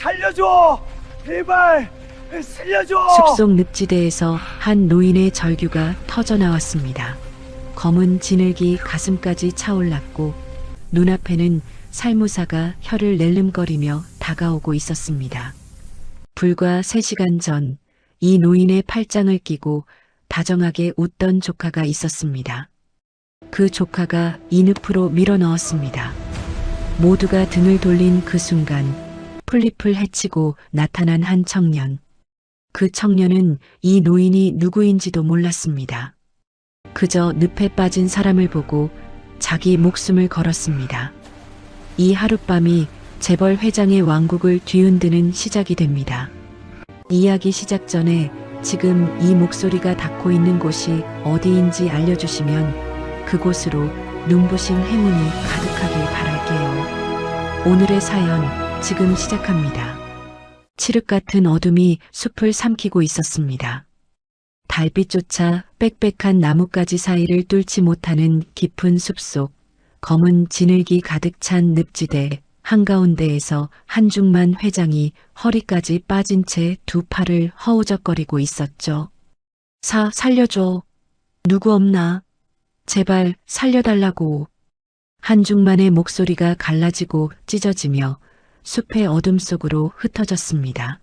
살려줘! 제발 살려줘! 숲속 늪지대에서 한 노인의 절규가 터져 나왔습니다. 검은 진흙이 가슴까지 차올랐고 눈앞에는 살무사가 혀를 낼름거리며 다가오고 있었습니다. 불과 3시간 전 이 노인의 팔짱을 끼고 다정하게 웃던 조카가 있었습니다. 그 조카가 이 늪으로 밀어 넣었습니다. 모두가 등을 돌린 그 순간 풀잎을 헤치고 나타난 한 청년. 그 청년은 이 노인이 누구인지도 몰랐습니다. 그저 늪에 빠진 사람을 보고 자기 목숨을 걸었습니다. 이 하룻밤이 재벌 회장의 왕국을 뒤흔드는 시작이 됩니다. 이야기 시작 전에 지금 이 목소리가 닿고 있는 곳이 어디인지 알려주시면 그곳으로 눈부신 행운이 가득하길 바랄게요. 오늘의 사연 지금 시작합니다. 칠흑 같은 어둠이 숲을 삼키고 있었습니다. 달빛조차 빽빽한 나뭇가지 사이를 뚫지 못하는 깊은 숲속, 검은 진흙이 가득 찬 늪지대 한가운데에서 한중만 회장이 허리까지 빠진 채 두 팔을 허우적거리고 있었죠. 살려줘. 누구 없나? 제발 살려달라고. 한중만의 목소리가 갈라지고 찢어지며 숲의 어둠 속으로 흩어졌습니다.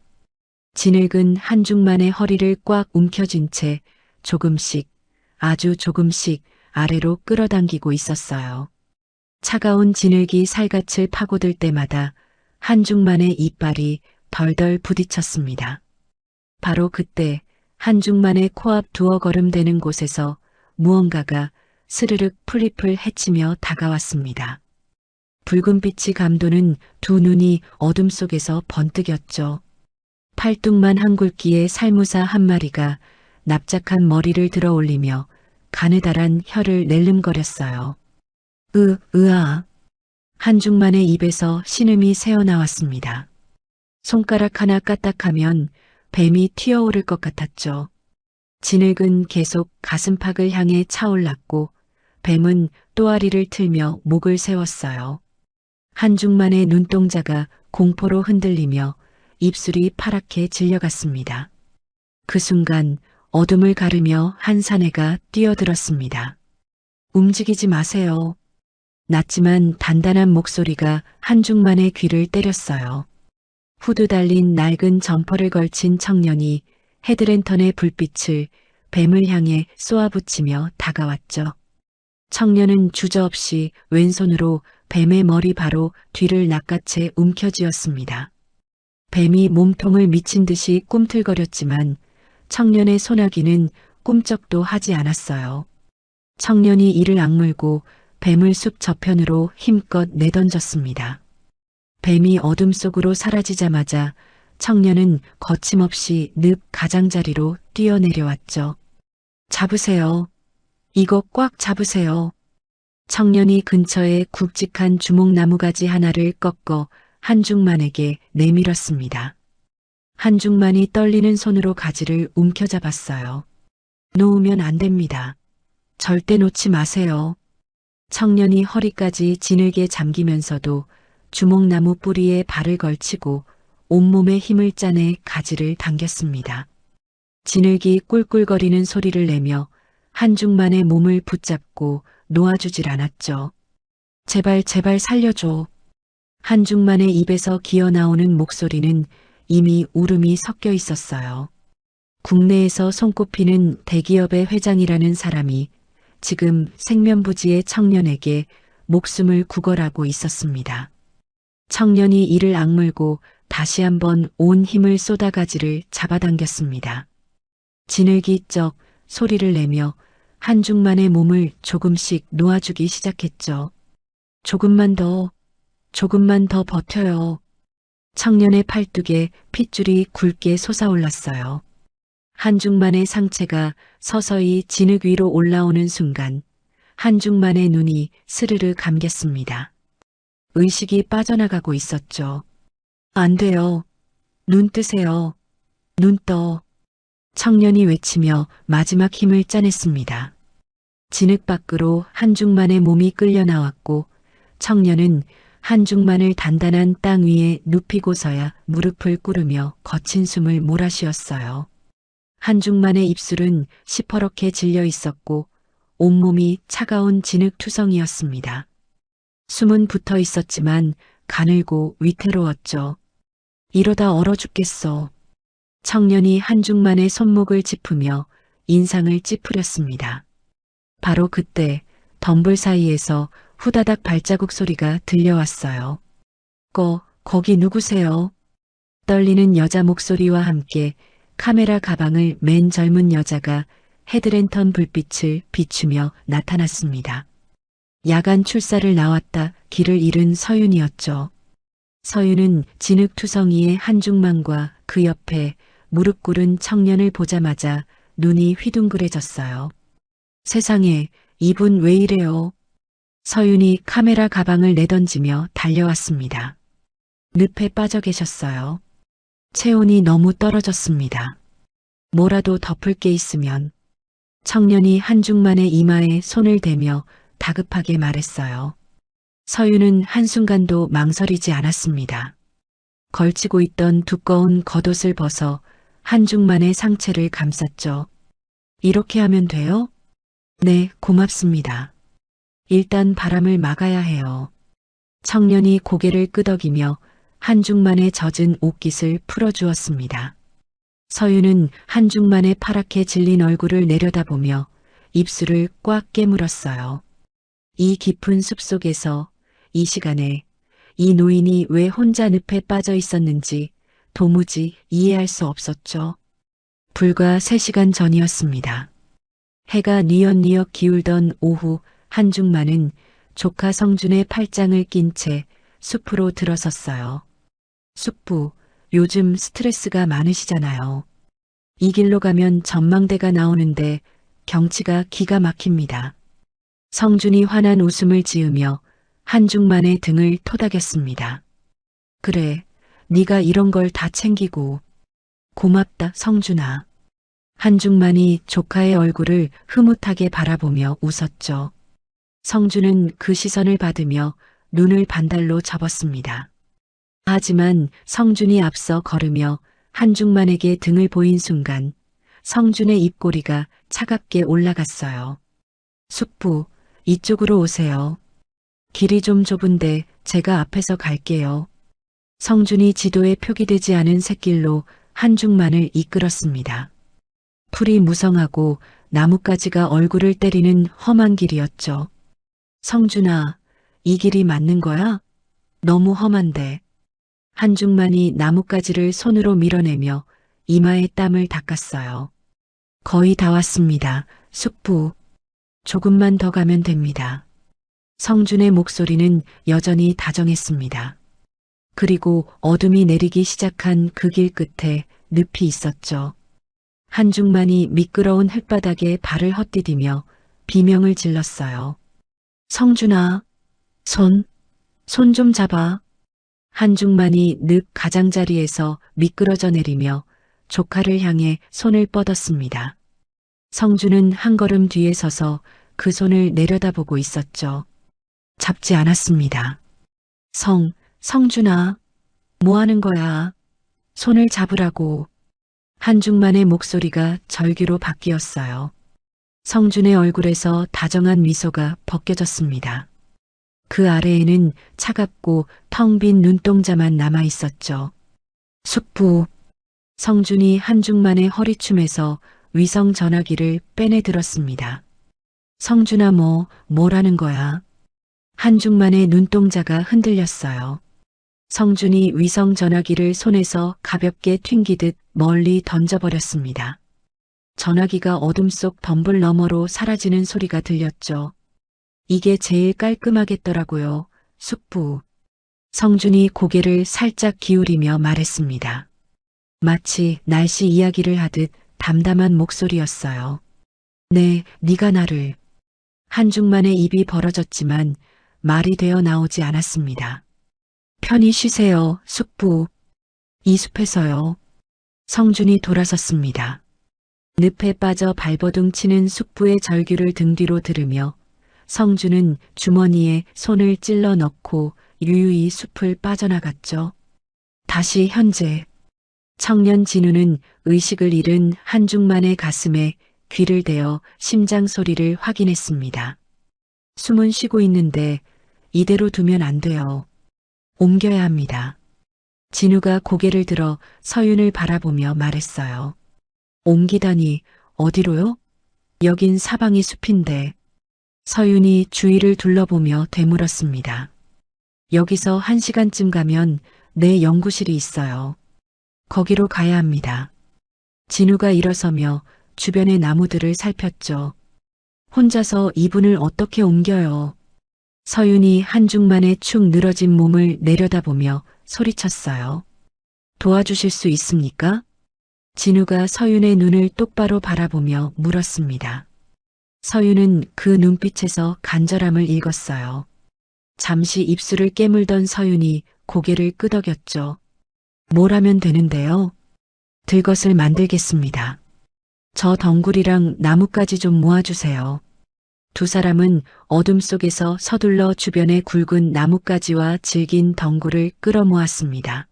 진흙은 한중만의 허리를 꽉 움켜쥔 채 조금씩, 아주 조금씩 아래로 끌어당기고 있었어요. 차가운 진흙이 살갗을 파고들 때마다 한중만의 이빨이 덜덜 부딪혔습니다. 바로 그때 한중만의 코앞 두어 걸음 되는 곳에서 무언가가 스르륵 풀잎을 헤치며 다가왔습니다. 붉은 빛이 감도는 두 눈이 어둠 속에서 번뜩였죠. 팔뚝만 한 굵기의 살무사 한 마리가 납작한 머리를 들어 올리며 가느다란 혀를 낼름거렸어요. 으아. 한중만의 입에서 신음이 새어나왔습니다. 손가락 하나 까딱하면 뱀이 튀어오를 것 같았죠. 진흙은 계속 가슴팍을 향해 차올랐고 뱀은 또아리를 틀며 목을 세웠어요. 한중만의 눈동자가 공포로 흔들리며 입술이 파랗게 질려갔습니다. 그 순간 어둠을 가르며 한 사내가 뛰어들었습니다. 움직이지 마세요. 낮지만 단단한 목소리가 한중만의 귀를 때렸어요. 후드 달린 낡은 점퍼를 걸친 청년이 헤드랜턴의 불빛을 뱀을 향해 쏘아붙이며 다가왔죠. 청년은 주저없이 왼손으로 뱀의 머리 바로 뒤를 낚아채 움켜쥐었습니다. 뱀이 몸통을 미친 듯이 꿈틀거렸지만 청년의 소나기는 꿈쩍도 하지 않았어요. 청년이 이를 악물고 뱀을 숲 저편으로 힘껏 내던졌습니다. 뱀이 어둠 속으로 사라지자마자 청년은 거침없이 늪 가장자리로 뛰어내려왔죠. 잡으세요. 이거 꽉 잡으세요. 청년이 근처에 굵직한 주목나무가지 하나를 꺾어 한중만에게 내밀었습니다. 한중만이 떨리는 손으로 가지를 움켜잡았어요. 놓으면 안 됩니다. 절대 놓지 마세요. 청년이 허리까지 진흙에 잠기면서도 주목나무 뿌리에 발을 걸치고 온몸에 힘을 짜내 가지를 당겼습니다. 진흙이 꿀꿀거리는 소리를 내며 한중만의 몸을 붙잡고 놓아주질 않았죠. 제발 살려줘. 한중만의 입에서 기어나오는 목소리는 이미 울음이 섞여 있었어요. 국내에서 손꼽히는 대기업의 회장이라는 사람이 지금 생면부지의 청년에게 목숨을 구걸하고 있었습니다. 청년이 이를 악물고 다시 한번 온 힘을 쏟아가지를 잡아당겼습니다. 진흙이 쩍 소리를 내며 한중만의 몸을 조금씩 놓아주기 시작했죠. 조금만 더 버텨요. 청년의 팔뚝에 핏줄이 굵게 솟아올랐어요. 한중만의 상체가 서서히 진흙 위로 올라오는 순간 한중만의 눈이 스르르 감겼습니다. 의식이 빠져나가고 있었죠. 안 돼요. 눈 뜨세요. 눈 떠. 청년이 외치며 마지막 힘을 짜냈습니다. 진흙 밖으로 한중만의 몸이 끌려 나왔고 청년은 한중만을 단단한 땅 위에 눕히고서야 무릎을 꿇으며 거친 숨을 몰아쉬었어요. 한중만의 입술은 시퍼렇게 질려 있었고 온몸이 차가운 진흙투성이었습니다. 숨은 붙어 있었지만 가늘고 위태로웠죠. 이러다 얼어 죽겠어. 청년이 한중만의 손목을 짚으며 인상을 찌푸렸습니다. 바로 그때 덤불 사이에서 후다닥 발자국 소리가 들려왔어요. 거기 누구세요? 떨리는 여자 목소리와 함께 카메라 가방을 맨 젊은 여자가 헤드랜턴 불빛을 비추며 나타났습니다. 야간 출사를 나왔다 길을 잃은 서윤이었죠. 서윤은 진흙투성이의 한중만과 그 옆에 무릎 꿇은 청년을 보자마자 눈이 휘둥그레졌어요. 세상에, 이분 왜 이래요? 서윤이 카메라 가방을 내던지며 달려왔습니다. 늪에 빠져 계셨어요. 체온이 너무 떨어졌습니다. 뭐라도 덮을 게 있으면. 청년이 한중만의 이마에 손을 대며 다급하게 말했어요. 서윤은 한순간도 망설이지 않았습니다. 걸치고 있던 두꺼운 겉옷을 벗어 한중만의 상체를 감쌌죠. 이렇게 하면 돼요? 네, 고맙습니다. 일단 바람을 막아야 해요. 청년이 고개를 끄덕이며 한중만의 젖은 옷깃을 풀어주었습니다. 서윤은 한중만의 파랗게 질린 얼굴을 내려다보며 입술을 꽉 깨물었어요. 이 깊은 숲속에서 이 시간에 이 노인이 왜 혼자 늪에 빠져 있었는지 도무지 이해할 수 없었죠. 불과 3시간 전이었습니다. 해가 뉘엿뉘엿 기울던 오후 한중만은 조카 성준의 팔짱을 낀 채 숲으로 들어섰어요. 숙부, 요즘 스트레스가 많으시잖아요. 이 길로 가면 전망대가 나오는데 경치가 기가 막힙니다. 성준이 환한 웃음을 지으며 한중만의 등을 토닥였습니다. 그래, 네가 이런 걸 다 챙기고. 고맙다, 성준아. 한중만이 조카의 얼굴을 흐뭇하게 바라보며 웃었죠. 성준은 그 시선을 받으며 눈을 반달로 접었습니다. 하지만 성준이 앞서 걸으며 한중만에게 등을 보인 순간 성준의 입꼬리가 차갑게 올라갔어요. 숙부, 이쪽으로 오세요. 길이 좀 좁은데 제가 앞에서 갈게요. 성준이 지도에 표기되지 않은 샛길로 한중만을 이끌었습니다. 풀이 무성하고 나뭇가지가 얼굴을 때리는 험한 길이었죠. 성준아, 이 길이 맞는 거야? 너무 험한데. 한중만이 나뭇가지를 손으로 밀어내며 이마에 땀을 닦았어요. 거의 다 왔습니다. 숙부. 조금만 더 가면 됩니다. 성준의 목소리는 여전히 다정했습니다. 그리고 어둠이 내리기 시작한 그 길 끝에 늪이 있었죠. 한중만이 미끄러운 흙바닥에 발을 헛디디며 비명을 질렀어요. 성준아, 손 좀 잡아. 한중만이 늪 가장자리에서 미끄러져 내리며 조카를 향해 손을 뻗었습니다. 성준은 한 걸음 뒤에 서서 그 손을 내려다보고 있었죠. 잡지 않았습니다. 성준아, 뭐 하는 거야? 손을 잡으라고. 한중만의 목소리가 절규로 바뀌었어요. 성준의 얼굴에서 다정한 미소가 벗겨졌습니다. 그 아래에는 차갑고 텅 빈 눈동자만 남아 있었죠. 숙부. 성준이 한중만의 허리춤에서 위성 전화기를 빼내 들었습니다. 성준아, 뭐라는 거야? 한중만의 눈동자가 흔들렸어요. 성준이 위성 전화기를 손에서 가볍게 튕기듯 멀리 던져버렸습니다. 전화기가 어둠 속 덤불 너머로 사라지는 소리가 들렸죠. 이게 제일 깔끔하겠더라고요, 숙부. 성준이 고개를 살짝 기울이며 말했습니다. 마치 날씨 이야기를 하듯 담담한 목소리였어요. 네, 네가 나를. 한중만의 입이 벌어졌지만 말이 되어 나오지 않았습니다. 편히 쉬세요, 숙부. 이 숲에서요. 성준이 돌아섰습니다. 늪에 빠져 발버둥 치는 숙부의 절규를 등 뒤로 들으며 성준은 주머니에 손을 찔러 넣고 유유히 숲을 빠져나갔죠. 다시 현재. 청년 진우는 의식을 잃은 한중만의 가슴에 귀를 대어 심장 소리를 확인했습니다. 숨은 쉬고 있는데 이대로 두면 안 돼요. 옮겨야 합니다. 진우가 고개를 들어 서윤을 바라보며 말했어요. 옮기다니 어디로요? 여긴 사방이 숲인데. 서윤이 주위를 둘러보며 되물었습니다. 여기서 1시간쯤 가면 내 연구실이 있어요. 거기로 가야 합니다. 진우가 일어서며 주변의 나무들을 살폈죠. 혼자서 이분을 어떻게 옮겨요? 서윤이 한중만의 축 늘어진 몸을 내려다보며 소리쳤어요. 도와주실 수 있습니까? 진우가 서윤의 눈을 똑바로 바라보며 물었습니다. 서윤은 그 눈빛에서 간절함을 읽었어요. 잠시 입술을 깨물던 서윤이 고개를 끄덕였죠. 뭘 하면 되는데요? 들것을 만들겠습니다. 저 덩굴이랑 나뭇가지 좀 모아주세요. 두 사람은 어둠 속에서 서둘러 주변의 굵은 나뭇가지와 질긴 덩굴을 끌어모았습니다.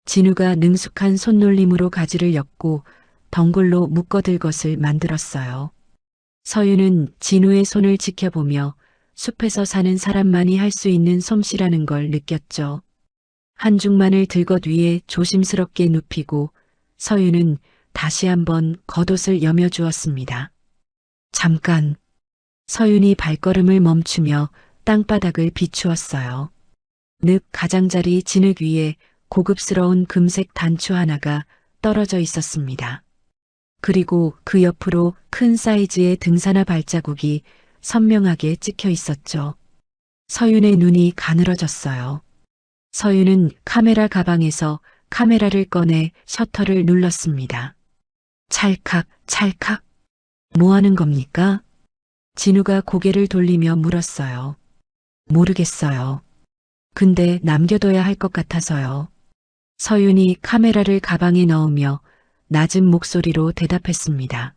진우가 능숙한 손놀림으로 가지를 엮고 덩굴로 묶어들 것을 만들었어요. 서윤은 진우의 손을 지켜보며 숲에서 사는 사람만이 할 수 있는 솜씨라는 걸 느꼈죠. 한중만을 들것 위에 조심스럽게 눕히고 서윤은 다시 한번 겉옷을 여며주었습니다. 잠깐. 서윤이 발걸음을 멈추며 땅바닥을 비추었어요. 늪 가장자리 진흙 위에 고급스러운 금색 단추 하나가 떨어져 있었습니다. 그리고 그 옆으로 큰 사이즈의 등산화 발자국이 선명하게 찍혀 있었죠. 서윤의 눈이 가늘어졌어요. 서윤은 카메라 가방에서 카메라를 꺼내 셔터를 눌렀습니다. 찰칵, 찰칵. 뭐 하는 겁니까? 진우가 고개를 돌리며 물었어요. 모르겠어요. 근데 남겨둬야 할 것 같아서요. 서윤이 카메라를 가방에 넣으며 낮은 목소리로 대답했습니다.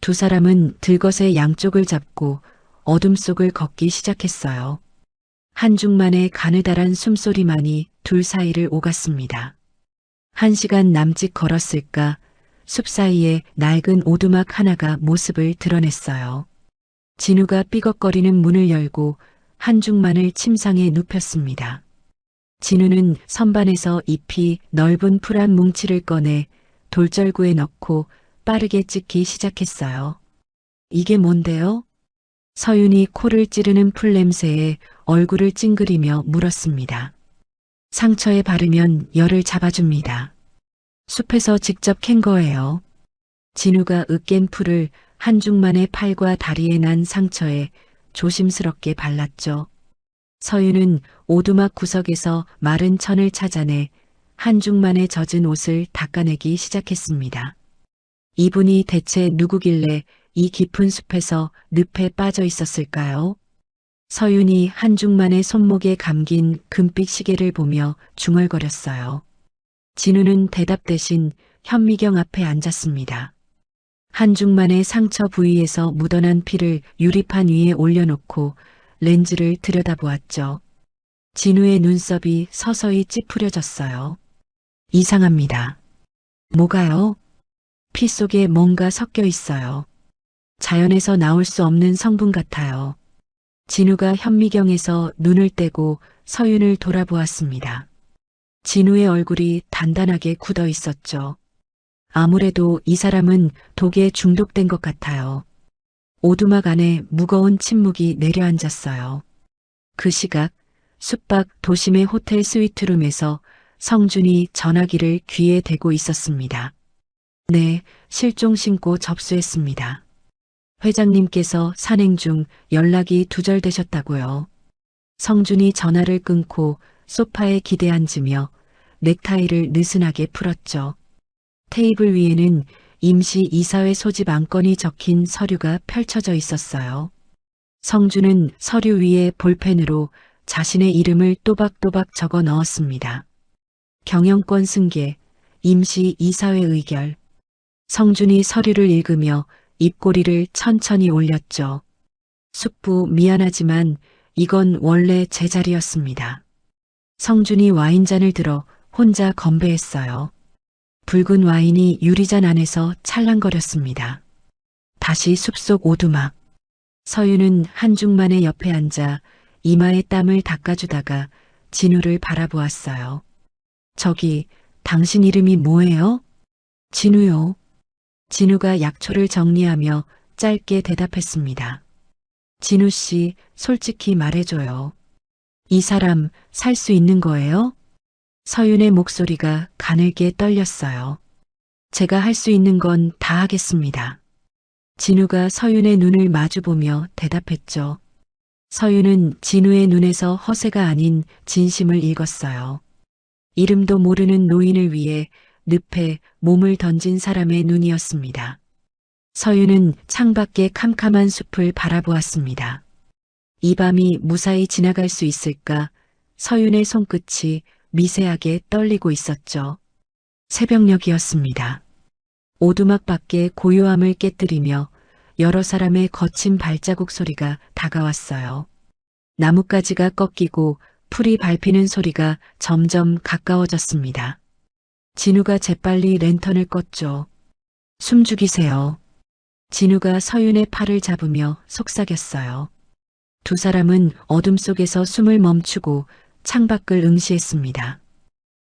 두 사람은 들것의 양쪽을 잡고 어둠 속을 걷기 시작했어요. 한중만의 가느다란 숨소리만이 둘 사이를 오갔습니다. 1시간 남짓 걸었을까 숲 사이에 낡은 오두막 하나가 모습을 드러냈어요. 진우가 삐걱거리는 문을 열고 한중만을 침상에 눕혔습니다. 진우는 선반에서 잎이 넓은 풀한 뭉치를 꺼내 돌절구에 넣고 빠르게 찢기 시작했어요. 이게 뭔데요? 서윤이 코를 찌르는 풀 냄새에 얼굴을 찡그리며 물었습니다. 상처에 바르면 열을 잡아줍니다. 숲에서 직접 캔 거예요. 진우가 으깬 풀을 한중만의 팔과 다리에 난 상처에 조심스럽게 발랐죠. 서윤은 오두막 구석에서 마른 천을 찾아내 한중만의 젖은 옷을 닦아내기 시작했습니다. 이분이 대체 누구길래 이 깊은 숲에서 늪에 빠져 있었을까요? 서윤이 한중만의 손목에 감긴 금빛 시계를 보며 중얼거렸어요. 진우는 대답 대신 현미경 앞에 앉았습니다. 한중만의 상처 부위에서 묻어난 피를 유리판 위에 올려놓고 렌즈를 들여다보았죠. 진우의 눈썹이 서서히 찌푸려졌어요. 이상합니다. 뭐가요? 피 속에 뭔가 섞여 있어요. 자연에서 나올 수 없는 성분 같아요. 진우가 현미경에서 눈을 떼고 서윤을 돌아보았습니다. 진우의 얼굴이 단단하게 굳어 있었죠. 아무래도 이 사람은 독에 중독된 것 같아요. 오두막 안에 무거운 침묵이 내려앉았어요. 그 시각 숲밖 도심의 호텔 스위트룸에서 성준이 전화기를 귀에 대고 있었습니다. 네, 실종 신고 접수했습니다. 회장님께서 산행 중 연락이 두절되셨다고요. 성준이 전화를 끊고 소파에 기대 앉으며 넥타이를 느슨하게 풀었죠. 테이블 위에는 임시 이사회 소집 안건이 적힌 서류가 펼쳐져 있었어요. 성준은 서류 위에 볼펜으로 자신의 이름을 또박또박 적어 넣었습니다. 경영권 승계, 임시 이사회 의결. 성준이 서류를 읽으며 입꼬리를 천천히 올렸죠. 숙부 미안하지만 이건 원래 제 자리였습니다. 성준이 와인잔을 들어 혼자 건배했어요. 붉은 와인이 유리잔 안에서 찰랑거렸습니다. 다시 숲속 오두막. 서윤은 한중만의 옆에 앉아 이마에 땀을 닦아주다가 진우를 바라보았어요. 저기, 당신 이름이 뭐예요? 진우요. 진우가 약초를 정리하며 짧게 대답했습니다. 진우 씨, 솔직히 말해줘요. 이 사람 살 수 있는 거예요? 서윤의 목소리가 가늘게 떨렸어요. 제가 할 수 있는 건 다 하겠습니다. 진우가 서윤의 눈을 마주보며 대답했죠. 서윤은 진우의 눈에서 허세가 아닌 진심을 읽었어요. 이름도 모르는 노인을 위해 늪에 몸을 던진 사람의 눈이었습니다. 서윤은 창밖의 캄캄한 숲을 바라보았습니다. 이 밤이 무사히 지나갈 수 있을까? 서윤의 손끝이 미세하게 떨리고 있었죠. 새벽녘이었습니다. 오두막 밖의 고요함을 깨뜨리며 여러 사람의 거친 발자국 소리가 다가왔어요. 나뭇가지가 꺾이고 풀이 밟히는 소리가 점점 가까워졌습니다. 진우가 재빨리 랜턴을 껐죠. 숨 죽이세요. 진우가 서윤의 팔을 잡으며 속삭였어요. 두 사람은 어둠 속에서 숨을 멈추고 창밖을 응시했습니다.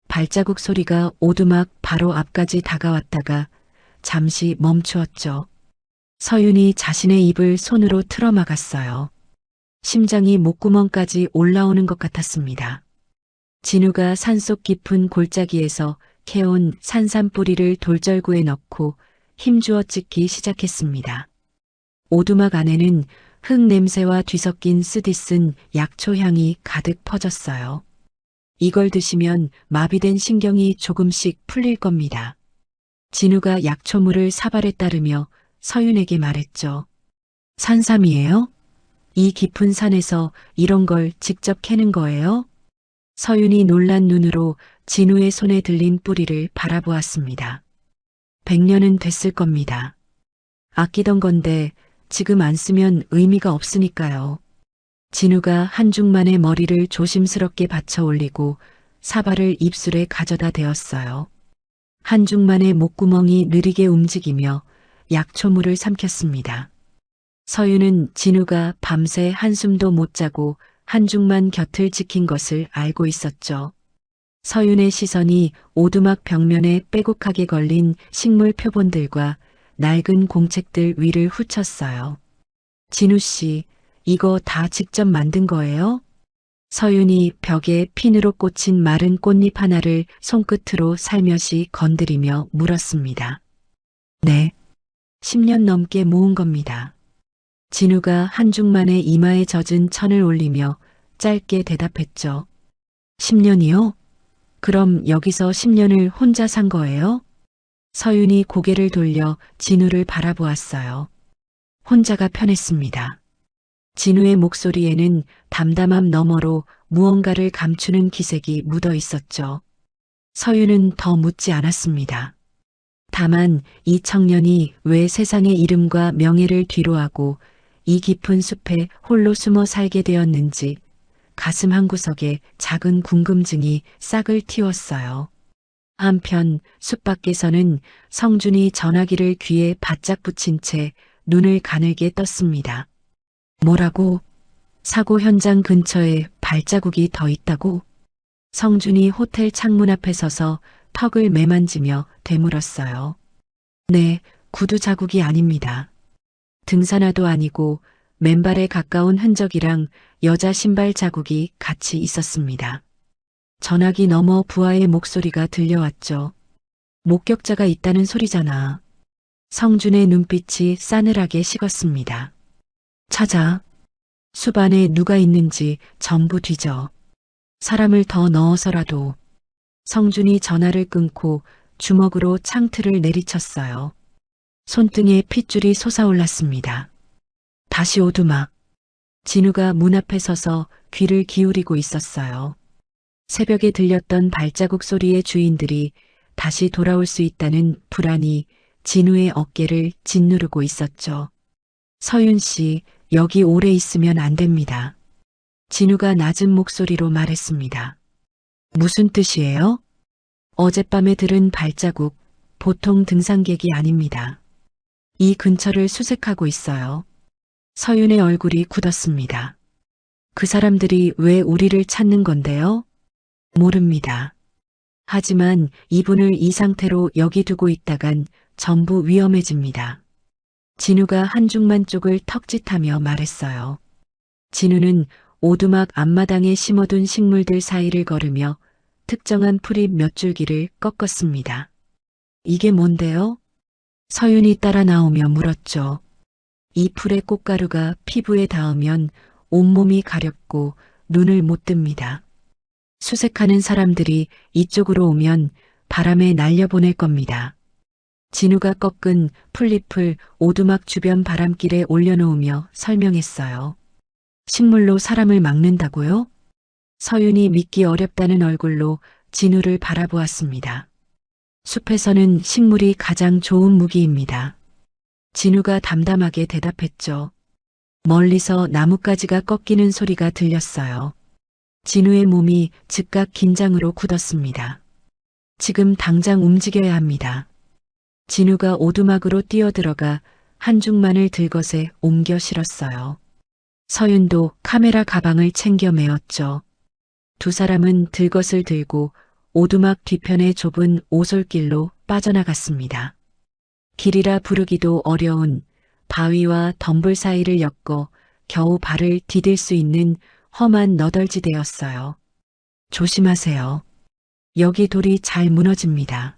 발자국 소리가 오두막 바로 앞까지 다가왔다가 잠시 멈추었죠. 서윤이 자신의 입을 손으로 틀어막았어요. 심장이 목구멍까지 올라오는 것 같았습니다. 진우가 산속 깊은 골짜기에서 캐온 산삼뿌리를 돌절구에 넣고 힘주어 찢기 시작했습니다. 오두막 안에는 흙 냄새와 뒤섞인 쓰디쓴 약초 향이 가득 퍼졌어요. 이걸 드시면 마비된 신경이 조금씩 풀릴 겁니다. 진우가 약초물을 사발에 따르며 서윤에게 말했죠. 산삼이에요? 이 깊은 산에서 이런 걸 직접 캐는 거예요? 서윤이 놀란 눈으로 진우의 손에 들린 뿌리를 바라보았습니다. 100년은 됐을 겁니다. 아끼던 건데 지금 안 쓰면 의미가 없으니까요. 진우가 한중만의 머리를 조심스럽게 받쳐 올리고 사발을 입술에 가져다 대었어요. 한중만의 목구멍이 느리게 움직이며 약초물을 삼켰습니다. 서윤은 진우가 밤새 한숨도 못 자고 한중만 곁을 지킨 것을 알고 있었죠. 서윤의 시선이 오두막 벽면에 빼곡하게 걸린 식물 표본들과 낡은 공책들 위를 훑었어요. 진우 씨, 이거 다 직접 만든 거예요? 서윤이 벽에 핀으로 꽂힌 마른 꽃잎 하나를 손끝으로 살며시 건드리며 물었습니다. 네, 10년 넘게 모은 겁니다. 진우가 한중만의 이마에 젖은 천을 올리며 짧게 대답했죠. 10년이요? 그럼 여기서 10년을 혼자 산 거예요? 서윤이 고개를 돌려 진우를 바라보았어요. 혼자가 편했습니다. 진우의 목소리에는 담담함 너머로 무언가를 감추는 기색이 묻어 있었죠. 서윤은 더 묻지 않았습니다. 다만 이 청년이 왜 세상의 이름과 명예를 뒤로하고 이 깊은 숲에 홀로 숨어 살게 되었는지 가슴 한구석에 작은 궁금증이 싹을 틔웠어요. 한편 숲 밖에서는 성준이 전화기를 귀에 바짝 붙인 채 눈을 가늘게 떴습니다. 뭐라고? 사고 현장 근처에 발자국이 더 있다고? 성준이 호텔 창문 앞에 서서 턱을 매만지며 되물었어요. 네, 구두 자국이 아닙니다. 등산화도 아니고 맨발에 가까운 흔적이랑 여자 신발 자국이 같이 있었습니다. 전화기 너머 부하의 목소리가 들려왔죠. 목격자가 있다는 소리잖아. 성준의 눈빛이 싸늘하게 식었습니다. 찾아. 숲 안에 누가 있는지 전부 뒤져. 사람을 더 넣어서라도. 성준이 전화를 끊고 주먹으로 창틀을 내리쳤어요. 손등에 핏줄이 솟아올랐습니다. 다시 오두막. 진우가 문 앞에 서서 귀를 기울이고 있었어요. 새벽에 들렸던 발자국 소리의 주인들이 다시 돌아올 수 있다는 불안이 진우의 어깨를 짓누르고 있었죠. 서윤 씨, 여기 오래 있으면 안 됩니다. 진우가 낮은 목소리로 말했습니다. 무슨 뜻이에요? 어젯밤에 들은 발자국, 보통 등산객이 아닙니다. 이 근처를 수색하고 있어요. 서윤의 얼굴이 굳었습니다. 그 사람들이 왜 우리를 찾는 건데요? 모릅니다. 하지만 이분을 이 상태로 여기 두고 있다간 전부 위험해집니다. 진우가 한중만 쪽을 턱짓하며 말했어요. 진우는 오두막 앞마당에 심어둔 식물들 사이를 걸으며 특정한 풀잎 몇 줄기를 꺾었습니다. 이게 뭔데요? 서윤이 따라 나오며 물었죠. 이 풀의 꽃가루가 피부에 닿으면 온몸이 가렵고 눈을 못 뜹니다. 수색하는 사람들이 이쪽으로 오면 바람에 날려보낼 겁니다. 진우가 꺾은 풀잎을 오두막 주변 바람길에 올려놓으며 설명했어요. 식물로 사람을 막는다고요? 서윤이 믿기 어렵다는 얼굴로 진우를 바라보았습니다. 숲에서는 식물이 가장 좋은 무기입니다. 진우가 담담하게 대답했죠. 멀리서 나뭇가지가 꺾이는 소리가 들렸어요. 진우의 몸이 즉각 긴장으로 굳었습니다. 지금 당장 움직여야 합니다. 진우가 오두막으로 뛰어들어가 한중만을 들것에 옮겨 실었어요. 서윤도 카메라 가방을 챙겨 메었죠. 두 사람은 들것을 들고 오두막 뒤편의 좁은 오솔길로 빠져나갔습니다. 길이라 부르기도 어려운 바위와 덤불 사이를 엮어 겨우 발을 디딜 수 있는 험한 너덜지대였어요. 조심하세요. 여기 돌이 잘 무너집니다.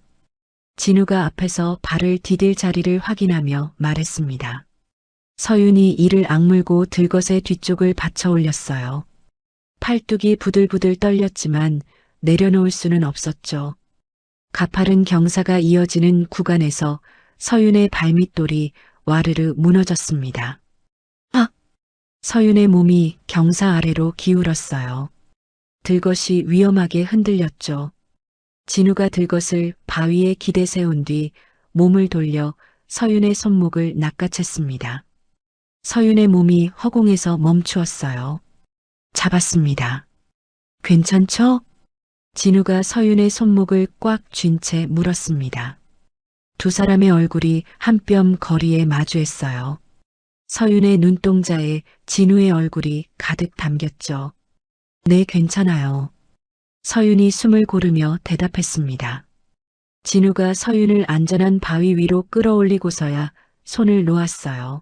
진우가 앞에서 발을 디딜 자리를 확인하며 말했습니다. 서윤이 이를 악물고 들것의 뒤쪽을 받쳐 올렸어요. 팔뚝이 부들부들 떨렸지만 내려놓을 수는 없었죠. 가파른 경사가 이어지는 구간에서 서윤의 발밑돌이 와르르 무너졌습니다. 아! 서윤의 몸이 경사 아래로 기울었어요. 들것이 위험하게 흔들렸죠. 진우가 들것을 바위에 기대 세운 뒤 몸을 돌려 서윤의 손목을 낚아챘습니다. 서윤의 몸이 허공에서 멈추었어요. 잡았습니다. 괜찮죠? 진우가 서윤의 손목을 꽉 쥔 채 물었습니다. 두 사람의 얼굴이 한 뼘 거리에 마주했어요. 서윤의 눈동자에 진우의 얼굴이 가득 담겼죠. 네, 괜찮아요. 서윤이 숨을 고르며 대답했습니다. 진우가 서윤을 안전한 바위 위로 끌어올리고서야 손을 놓았어요.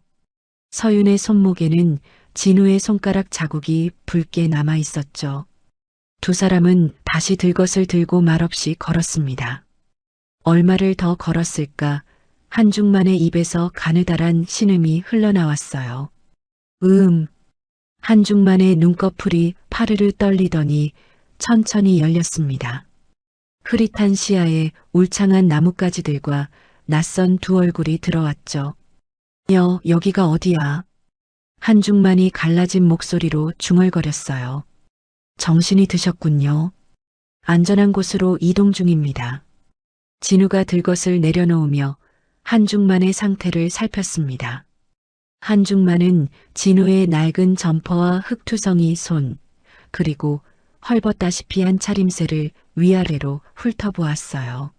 서윤의 손목에는 진우의 손가락 자국이 붉게 남아 있었죠. 두 사람은 다시 들것을 들고 말없이 걸었습니다. 얼마를 더 걸었을까 한중만의 입에서 가느다란 신음이 흘러나왔어요. 한중만의 눈꺼풀이 파르르 떨리더니 천천히 열렸습니다. 흐릿한 시야에 울창한 나뭇가지들과 낯선 두 얼굴이 들어왔죠. 여기가 어디야? 한중만이 갈라진 목소리로 중얼거렸어요. 정신이 드셨군요. 안전한 곳으로 이동 중입니다. 진우가 들것을 내려놓으며 한중만의 상태를 살폈습니다. 한중만은 진우의 낡은 점퍼와 흙투성이 손, 그리고 헐벗다시피 한 차림새를 위아래로 훑어보았어요.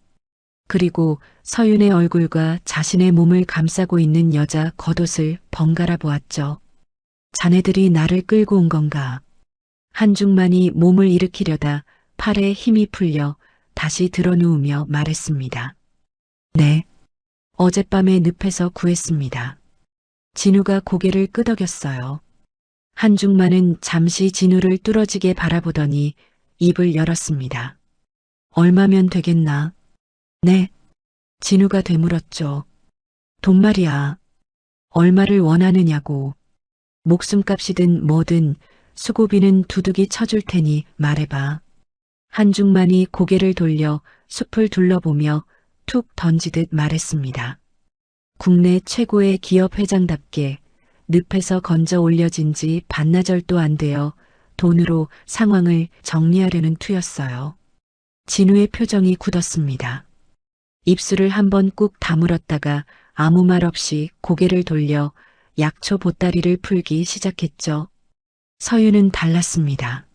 그리고 서윤의 얼굴과 자신의 몸을 감싸고 있는 여자 겉옷을 번갈아 보았죠. 자네들이 나를 끌고 온 건가? 한중만이 몸을 일으키려다 팔에 힘이 풀려 다시 드러누우며 말했습니다. 네. 어젯밤에 늪에서 구했습니다. 진우가 고개를 끄덕였어요. 한중만은 잠시 진우를 뚫어지게 바라보더니 입을 열었습니다. 얼마면 되겠나? 네. 진우가 되물었죠. 돈 말이야. 얼마를 원하느냐고. 목숨값이든 뭐든 수고비는 두둑이 쳐줄 테니 말해봐. 한중만이 고개를 돌려 숲을 둘러보며 툭 던지듯 말했습니다. 국내 최고의 기업 회장답게 늪에서 건져 올려진 지 반나절도 안 되어 돈으로 상황을 정리하려는 투였어요. 진우의 표정이 굳었습니다. 입술을 한번 꾹 다물었다가 아무 말 없이 고개를 돌려 약초 보따리를 풀기 시작했죠. 서윤은 달랐습니다.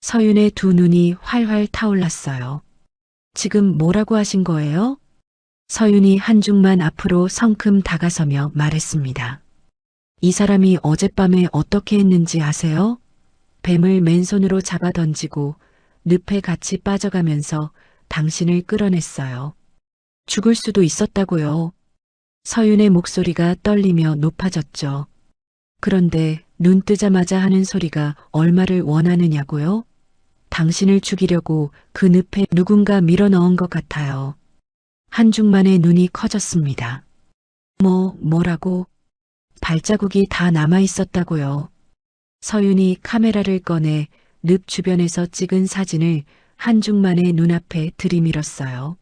서윤의 두 눈이 활활 타올랐어요. 지금 뭐라고 하신 거예요? 서윤이 한중만 앞으로 성큼 다가서며 말했습니다. 이 사람이 어젯밤에 어떻게 했는지 아세요? 뱀을 맨손으로 잡아 던지고 늪에 같이 빠져가면서 당신을 끌어냈어요. 죽을 수도 있었다고요. 서윤의 목소리가 떨리며 높아졌죠. 그런데 눈 뜨자마자 하는 소리가 얼마를 원하느냐고요? 당신을 죽이려고 그 늪에 누군가 밀어넣은 것 같아요. 한중만의 눈이 커졌습니다. 뭐라고? 발자국이 다 남아 있었다고요. 서윤이 카메라를 꺼내 늪 주변에서 찍은 사진을 한중만의 눈앞에 들이밀었어요.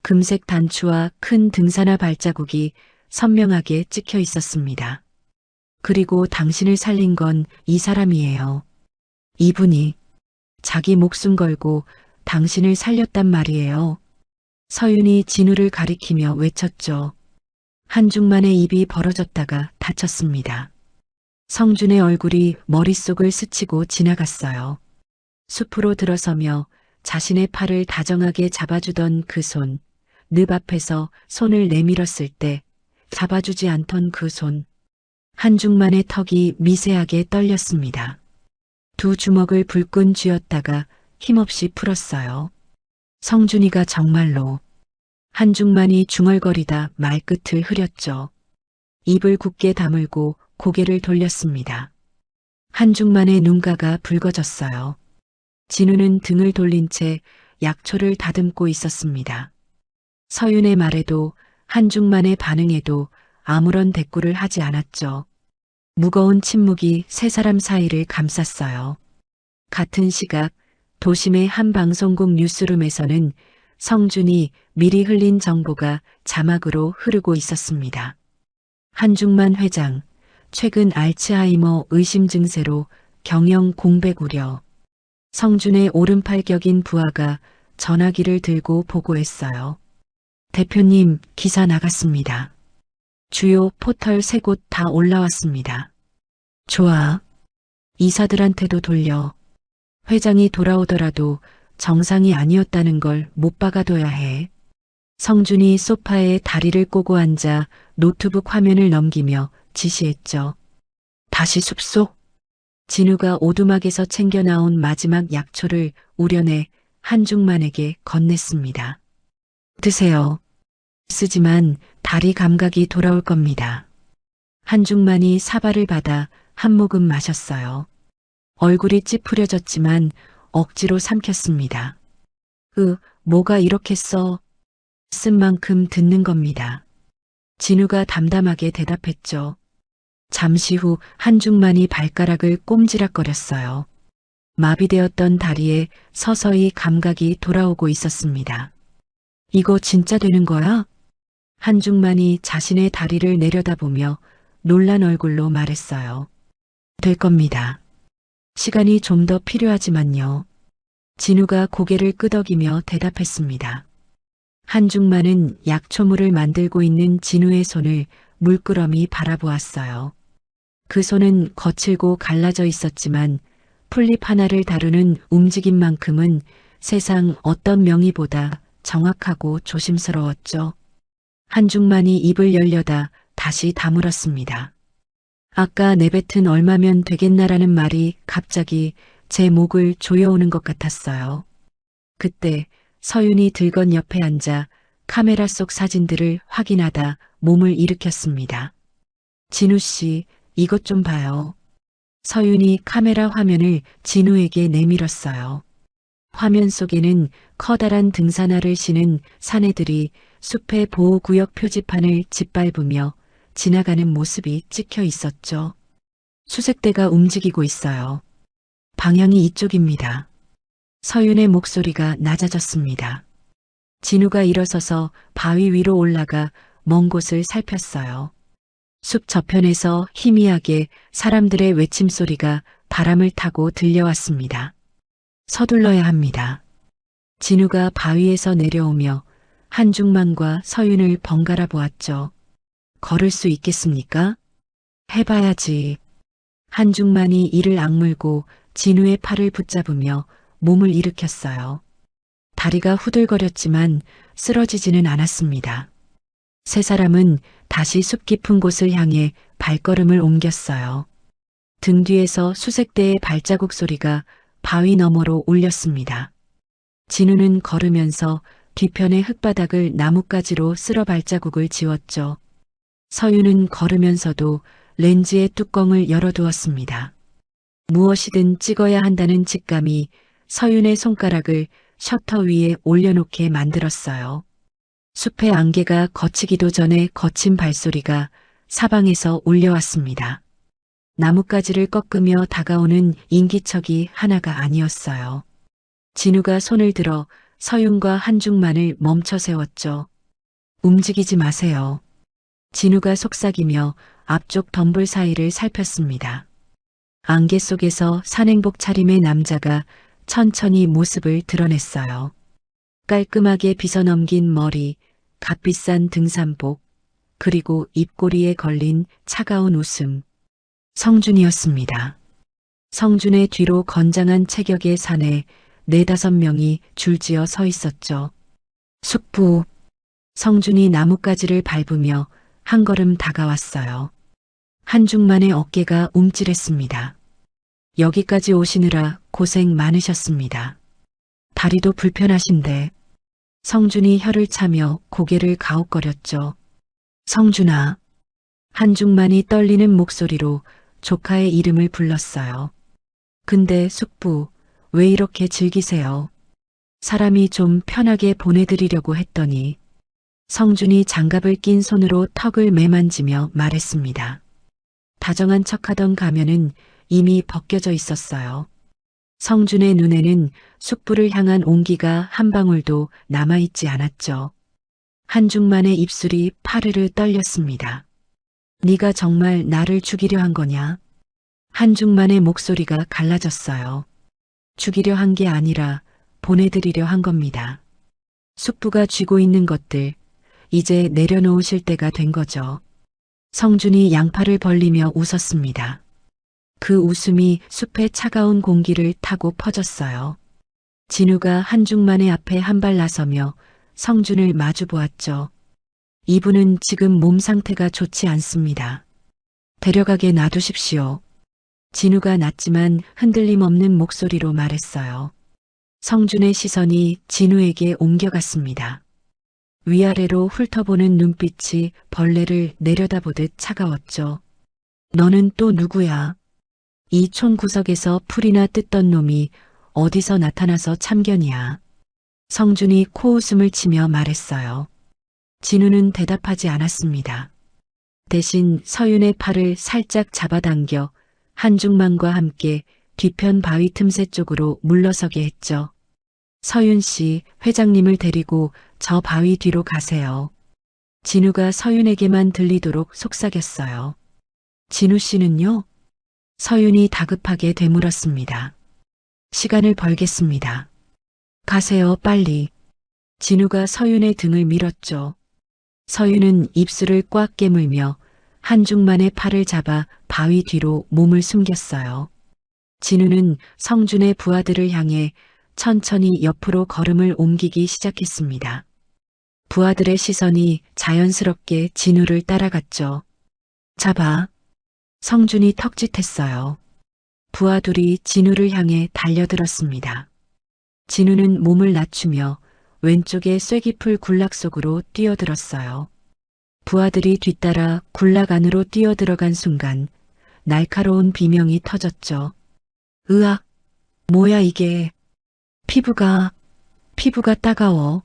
금색 단추와 큰 등산화 발자국이 선명하게 찍혀 있었습니다. 그리고 당신을 살린 건 이 사람이에요. 이분이 자기 목숨 걸고 당신을 살렸단 말이에요. 서윤이 진우를 가리키며 외쳤죠. 한중만의 입이 벌어졌다가 닫혔습니다. 성준의 얼굴이 머릿속을 스치고 지나갔어요. 숲으로 들어서며 자신의 팔을 다정하게 잡아주던 그 손, 늪 앞에서 손을 내밀었을 때 잡아주지 않던 그 손, 한중만의 턱이 미세하게 떨렸습니다. 두 주먹을 불끈 쥐었다가 힘없이 풀었어요. 성준이가 정말로. 한중만이 중얼거리다 말끝을 흐렸죠. 입을 굳게 다물고 고개를 돌렸습니다. 한중만의 눈가가 붉어졌어요. 진우는 등을 돌린 채 약초를 다듬고 있었습니다. 서윤의 말에도 한중만의 반응에도 아무런 대꾸를 하지 않았죠. 무거운 침묵이 세 사람 사이를 감쌌어요. 같은 시각 도심의 한 방송국 뉴스룸에서는 성준이 미리 흘린 정보가 자막으로 흐르고 있었습니다. 한중만 회장, 최근 알츠하이머 의심 증세로 경영 공백 우려. 성준의 오른팔 격인 부하가 전화기를 들고 보고했어요. 대표님, 기사 나갔습니다. 주요 포털 3곳 다 올라왔습니다. 좋아. 이사들한테도 돌려. 회장이 돌아오더라도 정상이 아니었다는 걸 못 박아둬야 해. 성준이 소파에 다리를 꼬고 앉아 노트북 화면을 넘기며 지시했죠. 다시 숲속. 진우가 오두막에서 챙겨 나온 마지막 약초를 우려내 한중만에게 건넸습니다. 드세요. 쓰지만 다리 감각이 돌아올 겁니다. 한중만이 사발을 받아 한 모금 마셨어요. 얼굴이 찌푸려졌지만 억지로 삼켰습니다. 뭐가 이렇게 쓴 만큼 듣는 겁니다. 진우가 담담하게 대답했죠. 잠시 후 한중만이 발가락을 꼼지락거렸어요. 마비되었던 다리에 서서히 감각이 돌아오고 있었습니다. 이거 진짜 되는 거야? 한중만이 자신의 다리를 내려다보며 놀란 얼굴로 말했어요. 될 겁니다. 시간이 좀 더 필요하지만요. 진우가 고개를 끄덕이며 대답했습니다. 한중만은 약초물을 만들고 있는 진우의 손을 물끄러미 바라보았어요. 그 손은 거칠고 갈라져 있었지만 풀잎 하나를 다루는 움직임만큼은 세상 어떤 명의보다 정확하고 조심스러웠죠. 한중만이 입을 열려다 다시 다물었습니다. 아까 내뱉은 얼마면 되겠나라는 말이 갑자기 제 목을 조여오는 것 같았어요. 그때 서윤이 들건 옆에 앉아 카메라 속 사진들을 확인하다 몸을 일으켰습니다. 진우 씨, 이것 좀 봐요. 서윤이 카메라 화면을 진우에게 내밀었어요. 화면 속에는 커다란 등산화를 신은 사내들이 숲의 보호구역 표지판을 짓밟으며 지나가는 모습이 찍혀 있었죠. 수색대가 움직이고 있어요. 방향이 이쪽입니다. 서윤의 목소리가 낮아졌습니다. 진우가 일어서서 바위 위로 올라가 먼 곳을 살폈어요. 숲 저편에서 희미하게 사람들의 외침소리가 바람을 타고 들려왔습니다. 서둘러야 합니다. 진우가 바위에서 내려오며 한중만과 서윤을 번갈아 보았죠. 걸을 수 있겠습니까? 해봐야지. 한중만이 이를 악물고 진우의 팔을 붙잡으며 몸을 일으켰어요. 다리가 후들거렸지만 쓰러지지는 않았습니다. 세 사람은 다시 숲 깊은 곳을 향해 발걸음을 옮겼어요. 등 뒤에서 수색대의 발자국 소리가 바위 너머로 울렸습니다. 진우는 걸으면서 뒤편의 흙바닥을 나뭇가지로 쓸어 발자국을 지웠죠. 서윤은 걸으면서도 렌즈의 뚜껑을 열어두었습니다. 무엇이든 찍어야 한다는 직감이 서윤의 손가락을 셔터 위에 올려놓게 만들었어요. 숲의 안개가 걷히기도 전에 거친 발소리가 사방에서 울려왔습니다. 나뭇가지를 꺾으며 다가오는 인기척이 하나가 아니었어요. 진우가 손을 들어 서윤과 한중만을 멈춰 세웠죠. 움직이지 마세요. 진우가 속삭이며 앞쪽 덤불 사이를 살폈습니다. 안개 속에서 산행복 차림의 남자가 천천히 모습을 드러냈어요. 깔끔하게 빗어넘긴 머리, 값비싼 등산복, 그리고 입꼬리에 걸린 차가운 웃음. 성준이었습니다. 성준의 뒤로 건장한 체격의 산에 4~5명이 줄지어 서 있었죠. 숙부. 성준이 나뭇가지를 밟으며 한 걸음 다가왔어요. 한중만의 어깨가 움찔했습니다. 여기까지 오시느라 고생 많으셨습니다. 다리도 불편하신데. 성준이 혀를 차며 고개를 가웃거렸죠. 성준아. 한중만이 떨리는 목소리로 조카의 이름을 불렀어요. 근데 숙부, 왜 이렇게 즐기세요? 사람이 좀 편하게 보내드리려고 했더니. 성준이 장갑을 낀 손으로 턱을 매만지며 말했습니다. 다정한 척하던 가면은 이미 벗겨져 있었어요. 성준의 눈에는 숙부를 향한 온기가 한 방울도 남아있지 않았죠. 한중만의 입술이 파르르 떨렸습니다. 네가 정말 나를 죽이려 한 거냐? 한중만의 목소리가 갈라졌어요. 죽이려 한 게 아니라 보내드리려 한 겁니다. 숙부가 쥐고 있는 것들, 이제 내려놓으실 때가 된 거죠. 성준이 양팔을 벌리며 웃었습니다. 그 웃음이 숲의 차가운 공기를 타고 퍼졌어요. 진우가 한중만의 앞에 한 발 나서며 성준을 마주 보았죠. 이분은 지금 몸 상태가 좋지 않습니다. 데려가게 놔두십시오. 진우가 낮지만 흔들림 없는 목소리로 말했어요. 성준의 시선이 진우에게 옮겨갔습니다. 위아래로 훑어보는 눈빛이 벌레를 내려다보듯 차가웠죠. 너는 또 누구야? 이 촌 구석에서 풀이나 뜯던 놈이 어디서 나타나서 참견이야. 성준이 코웃음을 치며 말했어요. 진우는 대답하지 않았습니다. 대신 서윤의 팔을 살짝 잡아당겨 한중만과 함께 뒤편 바위 틈새 쪽으로 물러서게 했죠. 서윤 씨, 회장님을 데리고 저 바위 뒤로 가세요. 진우가 서윤에게만 들리도록 속삭였어요. 진우 씨는요? 서윤이 다급하게 되물었습니다. 시간을 벌겠습니다. 가세요, 빨리. 진우가 서윤의 등을 밀었죠. 서윤은 입술을 꽉 깨물며 한중만의 팔을 잡아 바위 뒤로 몸을 숨겼어요. 진우는 성준의 부하들을 향해 천천히 옆으로 걸음을 옮기기 시작했습니다. 부하들의 시선이 자연스럽게 진우를 따라갔죠. 잡아. 성준이 턱짓했어요. 부하들이 진우를 향해 달려들었습니다. 진우는 몸을 낮추며 왼쪽의 쐐기풀 굴락 속으로 뛰어들었어요. 부하들이 뒤따라 굴락 안으로 뛰어들어간 순간 날카로운 비명이 터졌죠. 으악! 뭐야 이게! 피부가 따가워.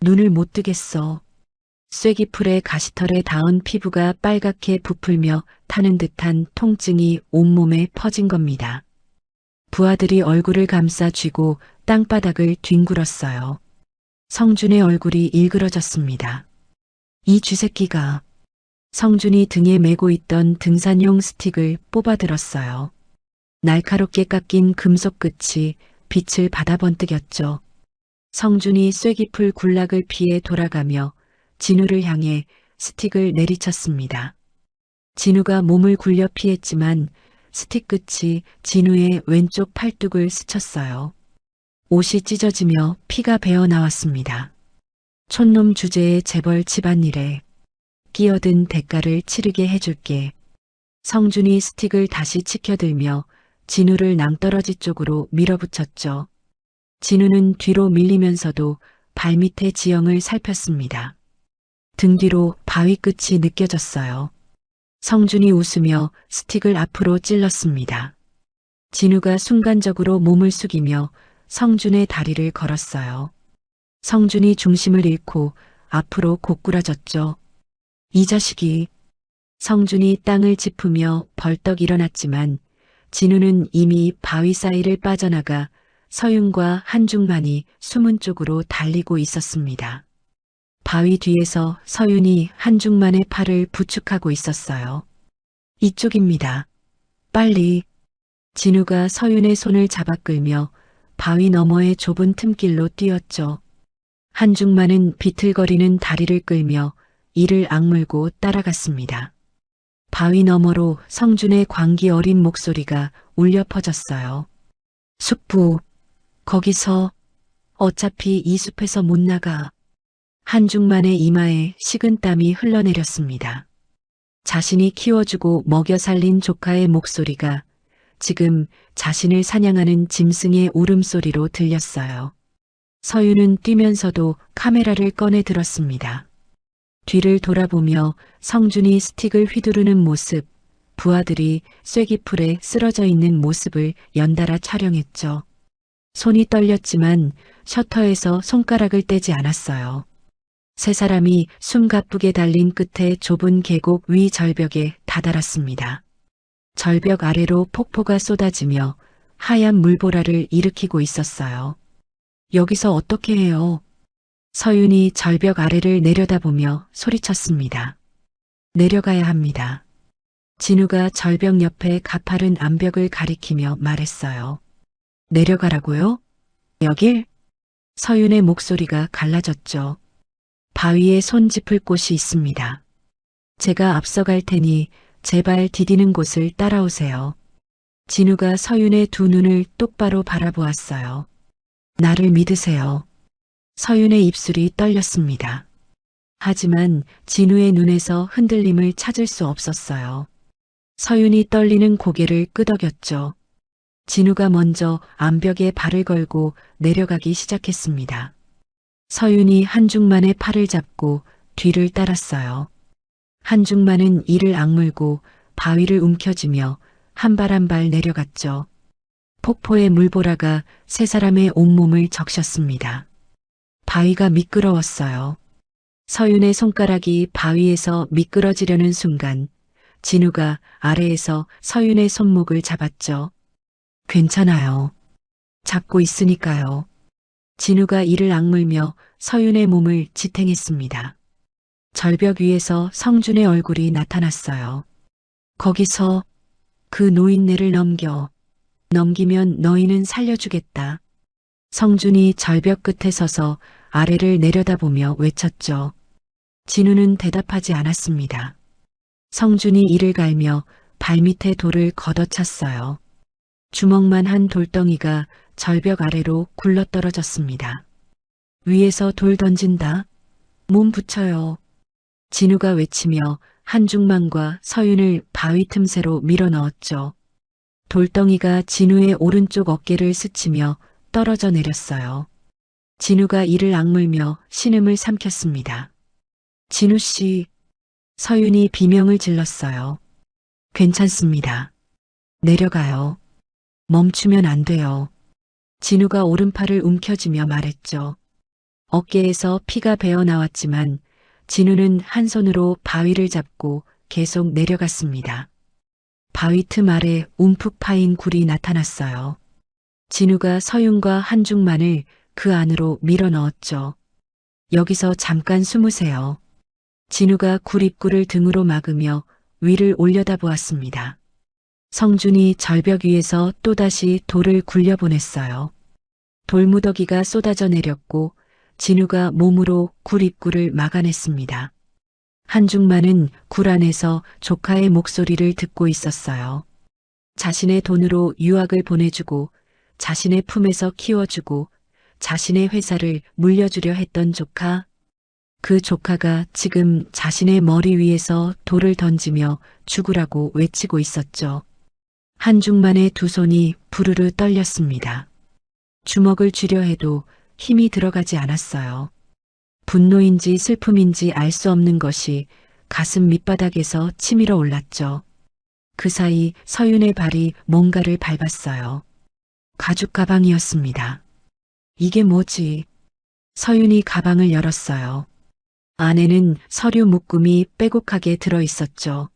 눈을 못 뜨겠어. 쐐기풀의 가시털에 닿은 피부가 빨갛게 부풀며 타는 듯한 통증이 온몸에 퍼진 겁니다. 부하들이 얼굴을 감싸 쥐고 땅바닥을 뒹굴었어요. 성준의 얼굴이 일그러졌습니다. 이 쥐새끼가. 성준이 등에 메고 있던 등산용 스틱을 뽑아들었어요. 날카롭게 깎인 금속 끝이 빛을 받아 번뜩였죠. 성준이 쐐기풀 굴락을 피해 돌아가며 진우를 향해 스틱을 내리쳤습니다. 진우가 몸을 굴려 피했지만 스틱 끝이 진우의 왼쪽 팔뚝을 스쳤어요. 옷이 찢어지며 피가 배어 나왔습니다. 촌놈 주제에 재벌 집안일에 끼어든 대가를 치르게 해줄게. 성준이 스틱을 다시 치켜들며 진우를 낭떠러지 쪽으로 밀어붙였죠. 진우는 뒤로 밀리면서도 발밑의 지형을 살폈습니다. 등 뒤로 바위 끝이 느껴졌어요. 성준이 웃으며 스틱을 앞으로 찔렀습니다. 진우가 순간적으로 몸을 숙이며 성준의 다리를 걸었어요. 성준이 중심을 잃고 앞으로 고꾸라졌죠. 이 자식이. 성준이 땅을 짚으며 벌떡 일어났지만 진우는 이미 바위 사이를 빠져나가 서윤과 한중만이 숨은 쪽으로 달리고 있었습니다. 바위 뒤에서 서윤이 한중만의 팔을 부축하고 있었어요. 이쪽입니다. 빨리. 진우가 서윤의 손을 잡아 끌며 바위 너머의 좁은 틈길로 뛰었죠. 한중만은 비틀거리는 다리를 끌며 이를 악물고 따라갔습니다. 바위 너머로 성준의 광기 어린 목소리가 울려 퍼졌어요. 숙부, 거기서 어차피 이 숲에서 못 나가. 한중만의 이마에 식은땀이 흘러내렸습니다. 자신이 키워주고 먹여 살린 조카의 목소리가 지금 자신을 사냥하는 짐승의 울음소리로 들렸어요. 서윤은 뛰면서도 카메라를 꺼내 들었습니다. 뒤를 돌아보며 성준이 스틱을 휘두르는 모습, 부하들이 쐐기풀에 쓰러져 있는 모습을 연달아 촬영했죠. 손이 떨렸지만 셔터에서 손가락을 떼지 않았어요. 세 사람이 숨가쁘게 달린 끝에 좁은 계곡 위 절벽에 다다랐습니다. 절벽 아래로 폭포가 쏟아지며 하얀 물보라를 일으키고 있었어요. 여기서 어떻게 해요? 서윤이 절벽 아래를 내려다보며 소리쳤습니다. 내려가야 합니다. 진우가 절벽 옆에 가파른 암벽을 가리키며 말했어요. 내려가라고요? 여길? 서윤의 목소리가 갈라졌죠. 바위에 손 짚을 곳이 있습니다. 제가 앞서갈 테니 제발 디디는 곳을 따라오세요. 진우가 서윤의 두 눈을 똑바로 바라보았어요. 나를 믿으세요. 서윤의 입술이 떨렸습니다. 하지만 진우의 눈에서 흔들림을 찾을 수 없었어요. 서윤이 떨리는 고개를 끄덕였죠. 진우가 먼저 암벽에 발을 걸고 내려가기 시작했습니다. 서윤이 한중만의 팔을 잡고 뒤를 따랐어요. 한중만은 이를 악물고 바위를 움켜쥐며 한 발 한 발 내려갔죠. 폭포의 물보라가 세 사람의 온몸을 적셨습니다. 바위가 미끄러웠어요. 서윤의 손가락이 바위에서 미끄러지려는 순간 진우가 아래에서 서윤의 손목을 잡았죠. 괜찮아요. 잡고 있으니까요. 진우가 이를 악물며 서윤의 몸을 지탱했습니다. 절벽 위에서 성준의 얼굴이 나타났어요. 거기서 그 노인네를 넘기면 너희는 살려주겠다. 성준이 절벽 끝에 서서 아래를 내려다보며 외쳤죠. 진우는 대답하지 않았습니다. 성준이 이를 갈며 발밑에 돌을 걷어찼어요. 주먹만 한 돌덩이가 절벽 아래로 굴러떨어졌습니다. 위에서 돌 던진다. 몸 붙여요. 진우가 외치며 한중만과 서윤을 바위 틈새로 밀어넣었죠. 돌덩이가 진우의 오른쪽 어깨를 스치며 떨어져 내렸어요. 진우가 이를 악물며 신음을 삼켰습니다. 진우 씨, 서윤이 비명을 질렀어요. 괜찮습니다. 내려가요. 멈추면 안 돼요. 진우가 오른팔을 움켜쥐며 말했죠. 어깨에서 피가 배어 나왔지만 진우는 한 손으로 바위를 잡고 계속 내려갔습니다. 바위 틈 아래 움푹 파인 굴이 나타났어요. 진우가 서윤과 한중만을 그 안으로 밀어 넣었죠. 여기서 잠깐 숨으세요. 진우가 굴 입구를 등으로 막으며 위를 올려다보았습니다. 성준이 절벽 위에서 또다시 돌을 굴려보냈어요. 돌무더기가 쏟아져 내렸고 진우가 몸으로 굴 입구를 막아냈습니다. 한중만은 굴 안에서 조카의 목소리를 듣고 있었어요. 자신의 돈으로 유학을 보내주고 자신의 품에서 키워주고 자신의 회사를 물려주려 했던 조카. 그 조카가 지금 자신의 머리 위에서 돌을 던지며 죽으라고 외치고 있었죠. 한중만의 두 손이 부르르 떨렸습니다. 주먹을 쥐려 해도 힘이 들어가지 않았어요. 분노인지 슬픔인지 알 수 없는 것이 가슴 밑바닥에서 치밀어 올랐죠. 그 사이 서윤의 발이 뭔가를 밟았어요. 가죽 가방이었습니다. 이게 뭐지? 서윤이 가방을 열었어요. 안에는 서류 묶음이 빼곡하게 들어 있었죠.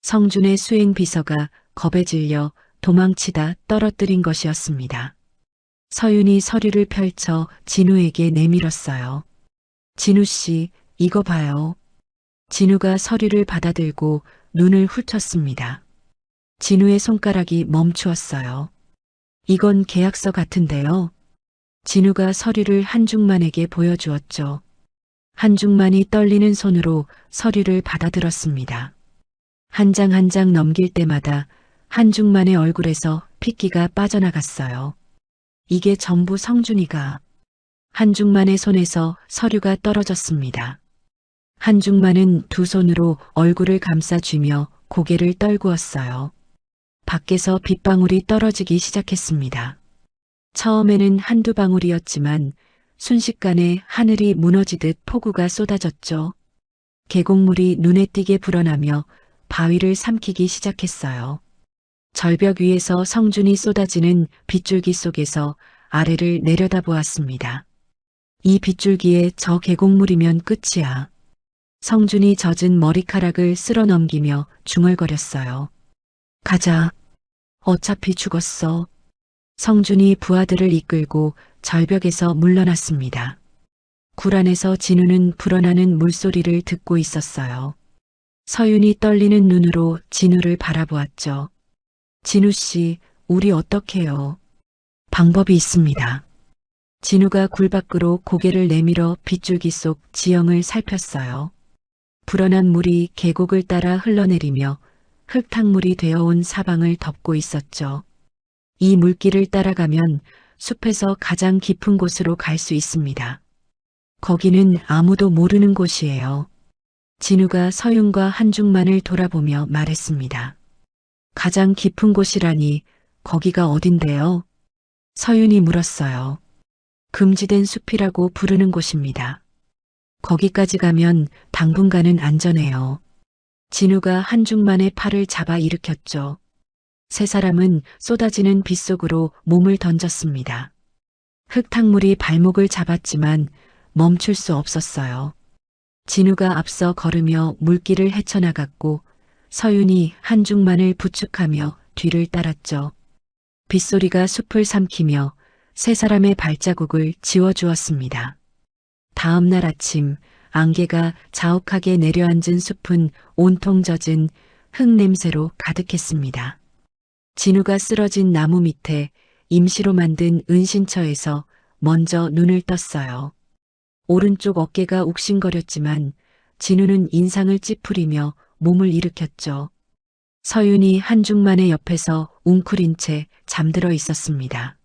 성준의 수행 비서가 겁에 질려 도망치다 떨어뜨린 것이었습니다. 서윤이 서류를 펼쳐 진우에게 내밀었어요. 진우 씨, 이거 봐요. 진우가 서류를 받아들고 눈을 훑었습니다. 진우의 손가락이 멈추었어요. 이건 계약서 같은데요. 진우가 서류를 한중만에게 보여주었죠. 한중만이 떨리는 손으로 서류를 받아들었습니다. 한 장 한 장 넘길 때마다 한중만의 얼굴에서 핏기가 빠져나갔어요. 이게 전부 성준이가. 한중만의 손에서 서류가 떨어졌습니다. 한중만은 두 손으로 얼굴을 감싸쥐며 고개를 떨구었어요. 밖에서 빗방울이 떨어지기 시작했습니다. 처음에는 한두 방울이었지만 순식간에 하늘이 무너지듯 폭우가 쏟아졌죠. 계곡물이 눈에 띄게 불어나며 바위를 삼키기 시작했어요. 절벽 위에서 성준이 쏟아지는 빗줄기 속에서 아래를 내려다보았습니다. 이 빗줄기에 저 계곡물이면 끝이야. 성준이 젖은 머리카락을 쓸어 넘기며 중얼거렸어요. 가자. 어차피 죽었어. 성준이 부하들을 이끌고 절벽에서 물러났습니다. 굴 안에서 진우는 불어나는 물소리를 듣고 있었어요. 서윤이 떨리는 눈으로 진우를 바라보았죠. 진우 씨, 우리 어떡해요? 방법이 있습니다. 진우가 굴 밖으로 고개를 내밀어 빗줄기 속 지형을 살폈어요. 불어난 물이 계곡을 따라 흘러내리며 흙탕물이 되어온 사방을 덮고 있었죠. 이 물길을 따라가면 숲에서 가장 깊은 곳으로 갈 수 있습니다. 거기는 아무도 모르는 곳이에요. 진우가 서윤과 한중만을 돌아보며 말했습니다. 가장 깊은 곳이라니 거기가 어딘데요? 서윤이 물었어요. 금지된 숲이라고 부르는 곳입니다. 거기까지 가면 당분간은 안전해요. 진우가 한중만의 팔을 잡아 일으켰죠. 세 사람은 쏟아지는 빗속으로 몸을 던졌습니다. 흙탕물이 발목을 잡았지만 멈출 수 없었어요. 진우가 앞서 걸으며 물길을 헤쳐나갔고 서윤이 한중만을 부축하며 뒤를 따랐죠. 빗소리가 숲을 삼키며 세 사람의 발자국을 지워주었습니다. 다음 날 아침 안개가 자욱하게 내려앉은 숲은 온통 젖은 흙 냄새로 가득했습니다. 진우가 쓰러진 나무 밑에 임시로 만든 은신처에서 먼저 눈을 떴어요. 오른쪽 어깨가 욱신거렸지만 진우는 인상을 찌푸리며 몸을 일으켰죠. 서윤이 한중만의 옆에서 웅크린 채 잠들어 있었습니다.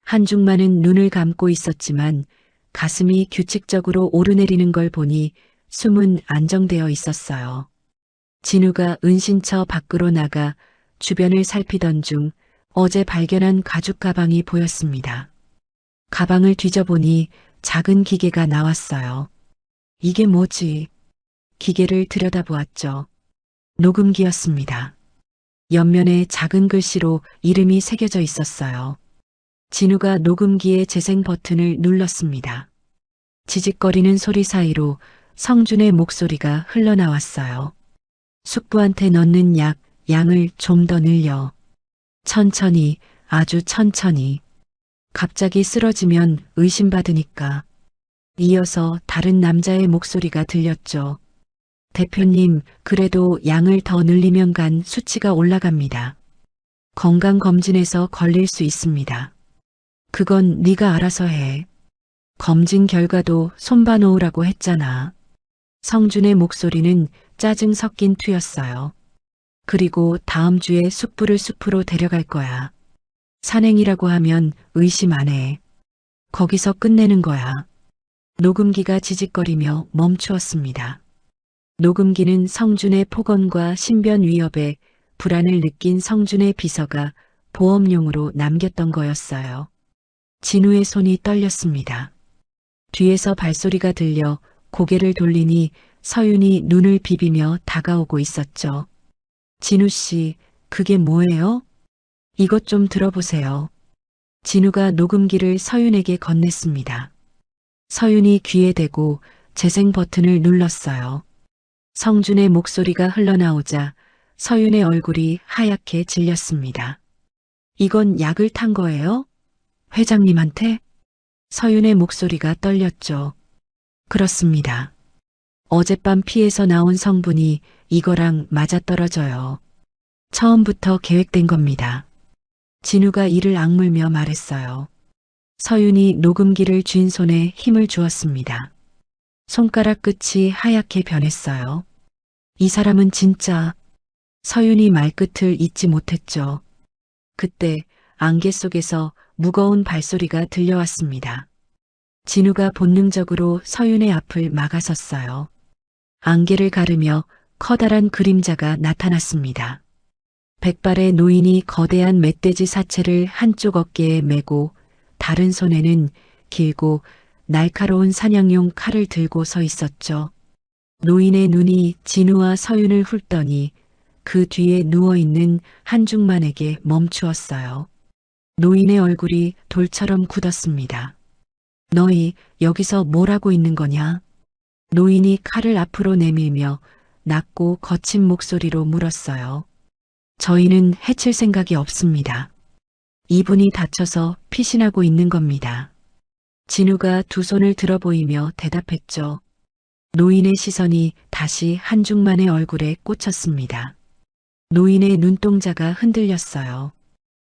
한중만은 눈을 감고 있었지만 가슴이 규칙적으로 오르내리는 걸 보니 숨은 안정되어 있었어요. 진우가 은신처 밖으로 나가 주변을 살피던 중 어제 발견한 가죽 가방이 보였습니다. 가방을 뒤져보니 작은 기계가 나왔어요. 이게 뭐지? 기계를 들여다보았죠. 녹음기였습니다. 옆면에 작은 글씨로 이름이 새겨져 있었어요. 진우가 녹음기의 재생 버튼을 눌렀습니다. 지직거리는 소리 사이로 성준의 목소리가 흘러나왔어요. 숙부한테 넣는 양을 좀 더 늘려. 천천히, 아주 천천히. 갑자기 쓰러지면 의심받으니까. 이어서 다른 남자의 목소리가 들렸죠. 대표님, 그래도 양을 더 늘리면 간 수치가 올라갑니다. 건강검진에서 걸릴 수 있습니다. 그건 네가 알아서 해. 검진 결과도 손봐 놓으라고 했잖아. 성준의 목소리는 짜증 섞인 투였어요. 그리고 다음 주에 숯불을 숲으로 데려갈 거야. 산행이라고 하면 의심 안 해. 거기서 끝내는 거야. 녹음기가 지직거리며 멈추었습니다. 녹음기는 성준의 폭언과 신변 위협에 불안을 느낀 성준의 비서가 보험용으로 남겼던 거였어요. 진우의 손이 떨렸습니다. 뒤에서 발소리가 들려 고개를 돌리니 서윤이 눈을 비비며 다가오고 있었죠. 진우 씨, 그게 뭐예요? 이것 좀 들어보세요. 진우가 녹음기를 서윤에게 건넸습니다. 서윤이 귀에 대고 재생 버튼을 눌렀어요. 성준의 목소리가 흘러나오자 서윤의 얼굴이 하얗게 질렸습니다. 이건 약을 탄 거예요? 회장님한테? 서윤의 목소리가 떨렸죠. 그렇습니다. 어젯밤 피에서 나온 성분이 이거랑 맞아떨어져요. 처음부터 계획된 겁니다. 진우가 이를 악물며 말했어요. 서윤이 녹음기를 쥔 손에 힘을 주었습니다. 손가락 끝이 하얗게 변했어요. 이 사람은 진짜... 서윤이 말끝을 잇지 못했죠. 그때 안개 속에서 무거운 발소리가 들려왔습니다. 진우가 본능적으로 서윤의 앞을 막아섰어요. 안개를 가르며 커다란 그림자가 나타났습니다. 백발의 노인이 거대한 멧돼지 사체를 한쪽 어깨에 메고 다른 손에는 길고 날카로운 사냥용 칼을 들고 서 있었죠. 노인의 눈이 진우와 서윤을 훑더니 그 뒤에 누워있는 한중만에게 멈추었어요. 노인의 얼굴이 돌처럼 굳었습니다. 너희 여기서 뭘 하고 있는 거냐? 노인이 칼을 앞으로 내밀며 낮고 거친 목소리로 물었어요. 저희는 해칠 생각이 없습니다. 이분이 다쳐서 피신하고 있는 겁니다. 진우가 두 손을 들어 보이며 대답했죠. 노인의 시선이 다시 한중만의 얼굴에 꽂혔습니다. 노인의 눈동자가 흔들렸어요.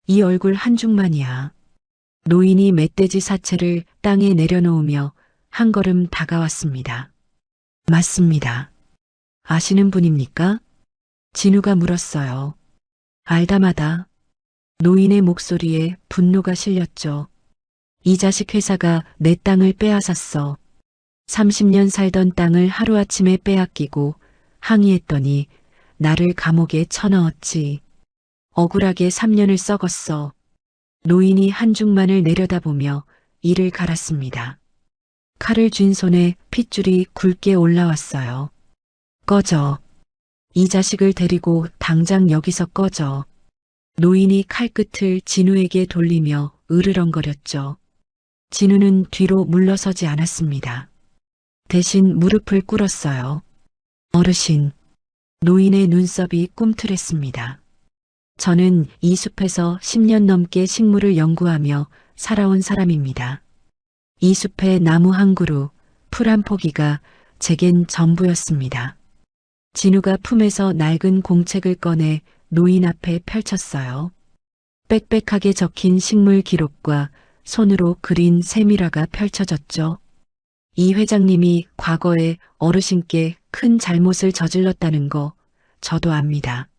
이 얼굴 한중만이야. 노인이 멧돼지 사체를 땅에 내려놓으며 한 걸음 다가왔습니다. 맞습니다. 아시는 분입니까? 진우가 물었어요. 알다마다. 노인의 목소리에 분노가 실렸죠. 이 자식 회사가 내 땅을 빼앗았어. 30년 살던 땅을 하루아침에 빼앗기고 항의했더니 나를 감옥에 쳐넣었지. 억울하게 3년을 썩었어. 노인이 한중만을 내려다보며 이를 갈았습니다. 칼을 쥔 손에 핏줄이 굵게 올라왔어요. 꺼져. 이 자식을 데리고 당장 여기서 꺼져. 노인이 칼끝을 진우에게 돌리며 으르렁거렸죠. 진우는 뒤로 물러서지 않았습니다. 대신 무릎을 꿇었어요. 어르신. 노인의 눈썹이 꿈틀했습니다. 저는 이 숲에서 10년 넘게 식물을 연구하며 살아온 사람입니다. 이 숲의 나무 한 그루, 풀 한 포기가 제겐 전부였습니다. 진우가 품에서 낡은 공책을 꺼내 노인 앞에 펼쳤어요. 빽빽하게 적힌 식물 기록과 손으로 그린 세밀화가 펼쳐졌죠. 이 회장님이 과거에 어르신께 큰 잘못을 저질렀다는 거 저도 압니다.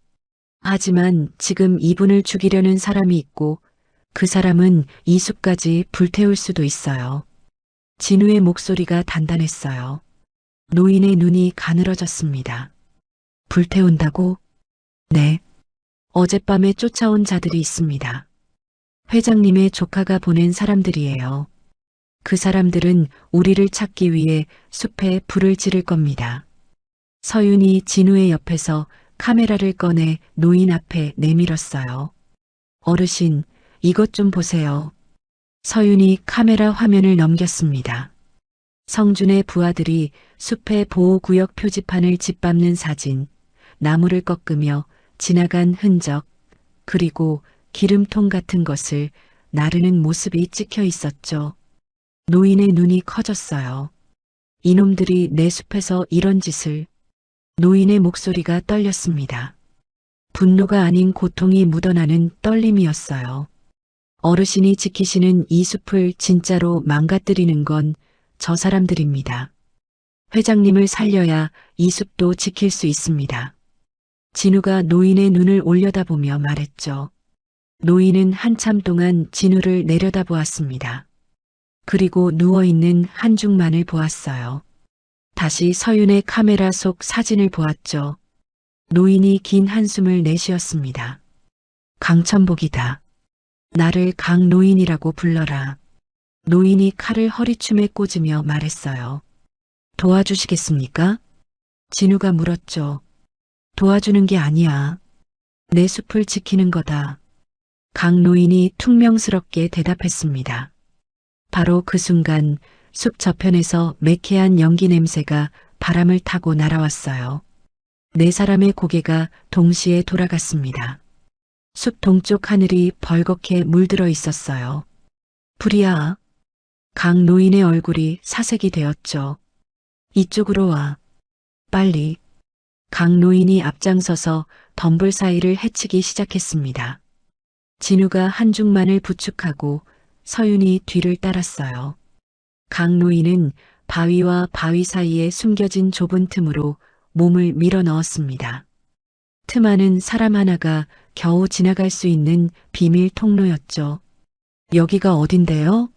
하지만 지금 이분을 죽이려는 사람이 있고 그 사람은 이 숲까지 불태울 수도 있어요. 진우의 목소리가 단단했어요. 노인의 눈이 가늘어졌습니다. 불태운다고? 네. 어젯밤에 쫓아온 자들이 있습니다. 회장님의 조카가 보낸 사람들이에요. 그 사람들은 우리를 찾기 위해 숲에 불을 지를 겁니다. 서윤이 진우의 옆에서 카메라를 꺼내 노인 앞에 내밀었어요. 어르신, 이것 좀 보세요. 서윤이 카메라 화면을 넘겼습니다. 성준의 부하들이 숲의 보호구역 표지판을 짓밟는 사진, 나무를 꺾으며 지나간 흔적, 그리고 기름통 같은 것을 나르는 모습이 찍혀 있었죠. 노인의 눈이 커졌어요. 이놈들이 내 숲에서 이런 짓을... 노인의 목소리가 떨렸습니다. 분노가 아닌 고통이 묻어나는 떨림이었어요. 어르신이 지키시는 이 숲을 진짜로 망가뜨리는 건 저 사람들입니다. 회장님을 살려야 이 숲도 지킬 수 있습니다. 진우가 노인의 눈을 올려다보며 말했죠. 노인은 한참 동안 진우를 내려다보았습니다. 그리고 누워있는 한중만을 보았어요. 다시 서윤의 카메라 속 사진을 보았죠. 노인이 긴 한숨을 내쉬었습니다. 강천복이다. 나를 강노인이라고 불러라. 노인이 칼을 허리춤에 꽂으며 말했어요. 도와주시겠습니까? 진우가 물었죠. 도와주는 게 아니야. 내 숲을 지키는 거다. 강노인이 퉁명스럽게 대답했습니다. 바로 그 순간 숲 저편에서 매캐한 연기 냄새가 바람을 타고 날아왔어요. 네 사람의 고개가 동시에 돌아갔습니다. 숲 동쪽 하늘이 벌겋게 물들어 있었어요. 불이야. 강노인의 얼굴이 사색이 되었죠. 이쪽으로 와. 빨리. 강노인이 앞장서서 덤불 사이를 헤치기 시작했습니다. 진우가 한중만을 부축하고 서윤이 뒤를 따랐어요. 강노인은 바위와 바위 사이에 숨겨진 좁은 틈으로 몸을 밀어 넣었습니다. 틈 안은 사람 하나가 겨우 지나갈 수 있는 비밀 통로였죠. 여기가 어딘데요?